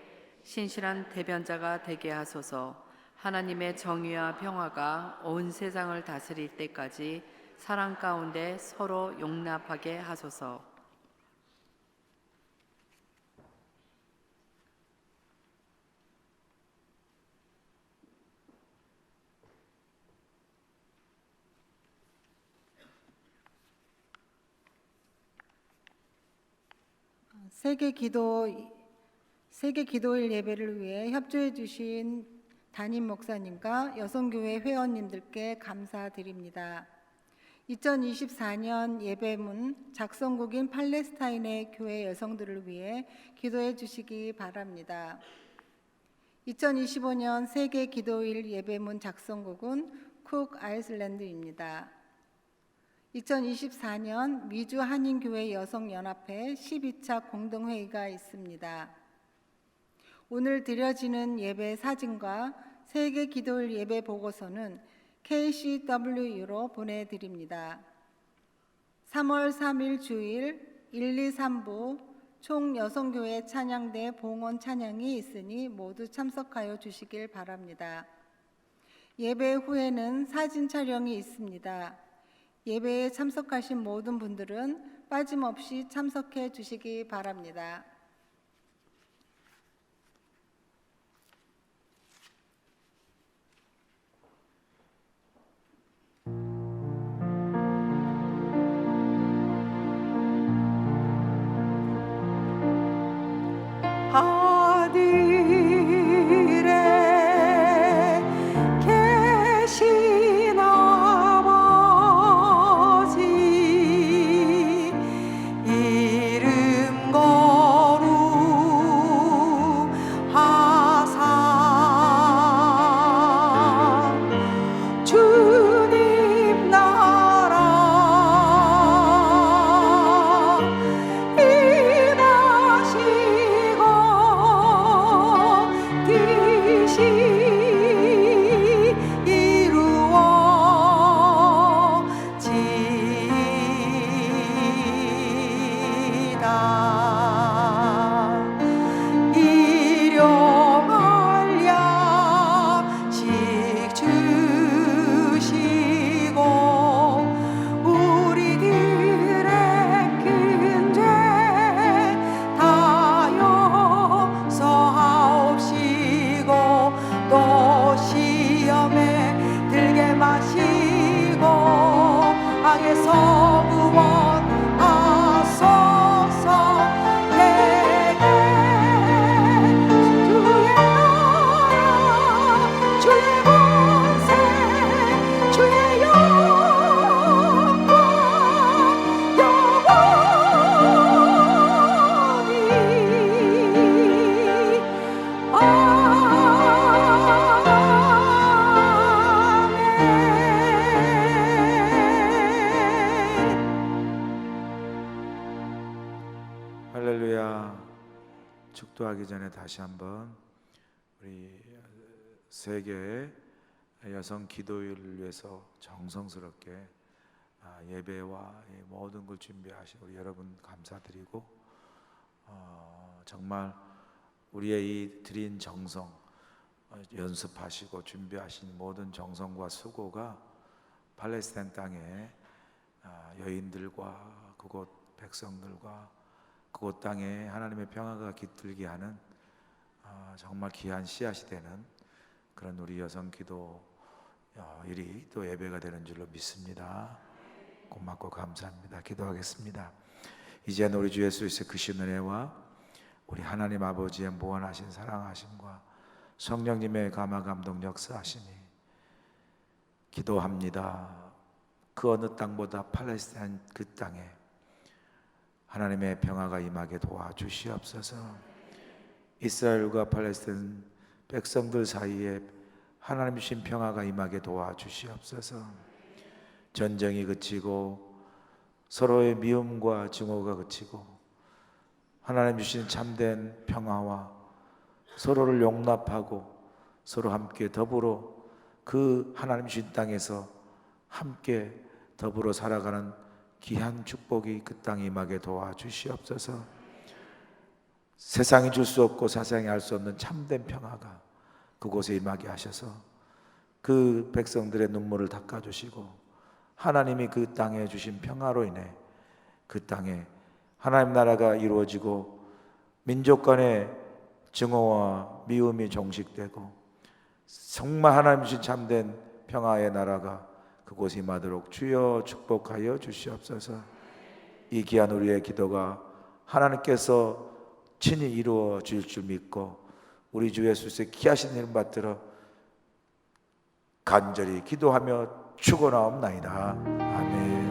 신실한 대변자가 되게 하소서. 하나님의 정의와 평화가 온 세상을 다스릴 때까지 사랑 가운데 서로 용납하게 하소서. 세계 기도일 예배를 위해 협조해 주신 담임 목사님과 여성교회 회원님들께 감사드립니다. 2024년 예배문 작성국인 팔레스타인의 교회 여성들을 위해 기도해 주시기 바랍니다. 2025년 세계 기도일 예배문 작성국은 쿡 아일랜드입니다. 2024년 미주 한인교회 여성연합회 12차 공동회의가 있습니다. 오늘 드려지는 예배 사진과 세계 기도일 예배 보고서는 KCWU로 보내드립니다. 3월 3일 주일 1, 2, 3부 총 여성교회 찬양대 봉헌 찬양이 있으니 모두 참석하여 주시길 바랍니다. 예배 후에는 사진 촬영이 있습니다. 예배에 참석하신 모든 분들은 빠짐없이 참석해 주시기 바랍니다. 하늘에 계신 아버지 이름 거룩하사 주님 나라 임하시고 뜻이 이루어지다. 일용할 양식 주시고 우리들의 큰 죄 다여 용서하옵시고 또 시험에 들게 마시고 악에서 구원하소서. 내게 주의 나라 주의 권세 주의 영광 영원히 할렐루야. 축도하기 전에 다시 한번 우리 세계 여성 기도일을 위해서 정성스럽게 예배와 이 모든 걸 준비하신 우리 여러분 감사드리고, 정말 우리의 이 드린 정성, 연습하시고 준비하신 모든 정성과 수고가 팔레스타인 땅에 여인들과 그곳 백성들과 그곳 땅에 하나님의 평화가 깃들게 하는 정말 귀한 씨앗이 되는 그런 우리 여성 기도 일이 또 예배가 되는 줄로 믿습니다. 고맙고 감사합니다. 기도하겠습니다. 이제 우리 주 예수 그리스도의 크신 은혜와 우리 하나님 아버지의 무한하신 사랑하심과 성령님의 감화 감동 역사하심이 기도합니다. 그 어느 땅보다 팔레스타인 그 땅에 하나님의 평화가 임하게 도와주시옵소서. 이스라엘과 팔레스타인 백성들 사이에 하나님 주신 평화가 임하게 도와주시옵소서. 전쟁이 그치고 서로의 미움과 증오가 그치고 하나님 주신 참된 평화와 서로를 용납하고 서로 함께 더불어 그 하나님 주신 땅에서 함께 더불어 살아가는 귀한 축복이 그 땅에 임하게 도와주시옵소서. 세상이 줄 수 없고 세상이 알 수 없는 참된 평화가 그곳에 임하게 하셔서 그 백성들의 눈물을 닦아주시고 하나님이 그 땅에 주신 평화로 인해 그 땅에 하나님 나라가 이루어지고 민족 간의 증오와 미움이 종식되고 정말 하나님 주신 참된 평화의 나라가 그곳에 임하도록 주여 축복하여 주시옵소서. 이 귀한 우리의 기도가 하나님께서 친히 이루어질 줄 믿고 우리 주 예수의 귀하신 이름 받들어 간절히 기도하며 축원하옵나이다. 아멘.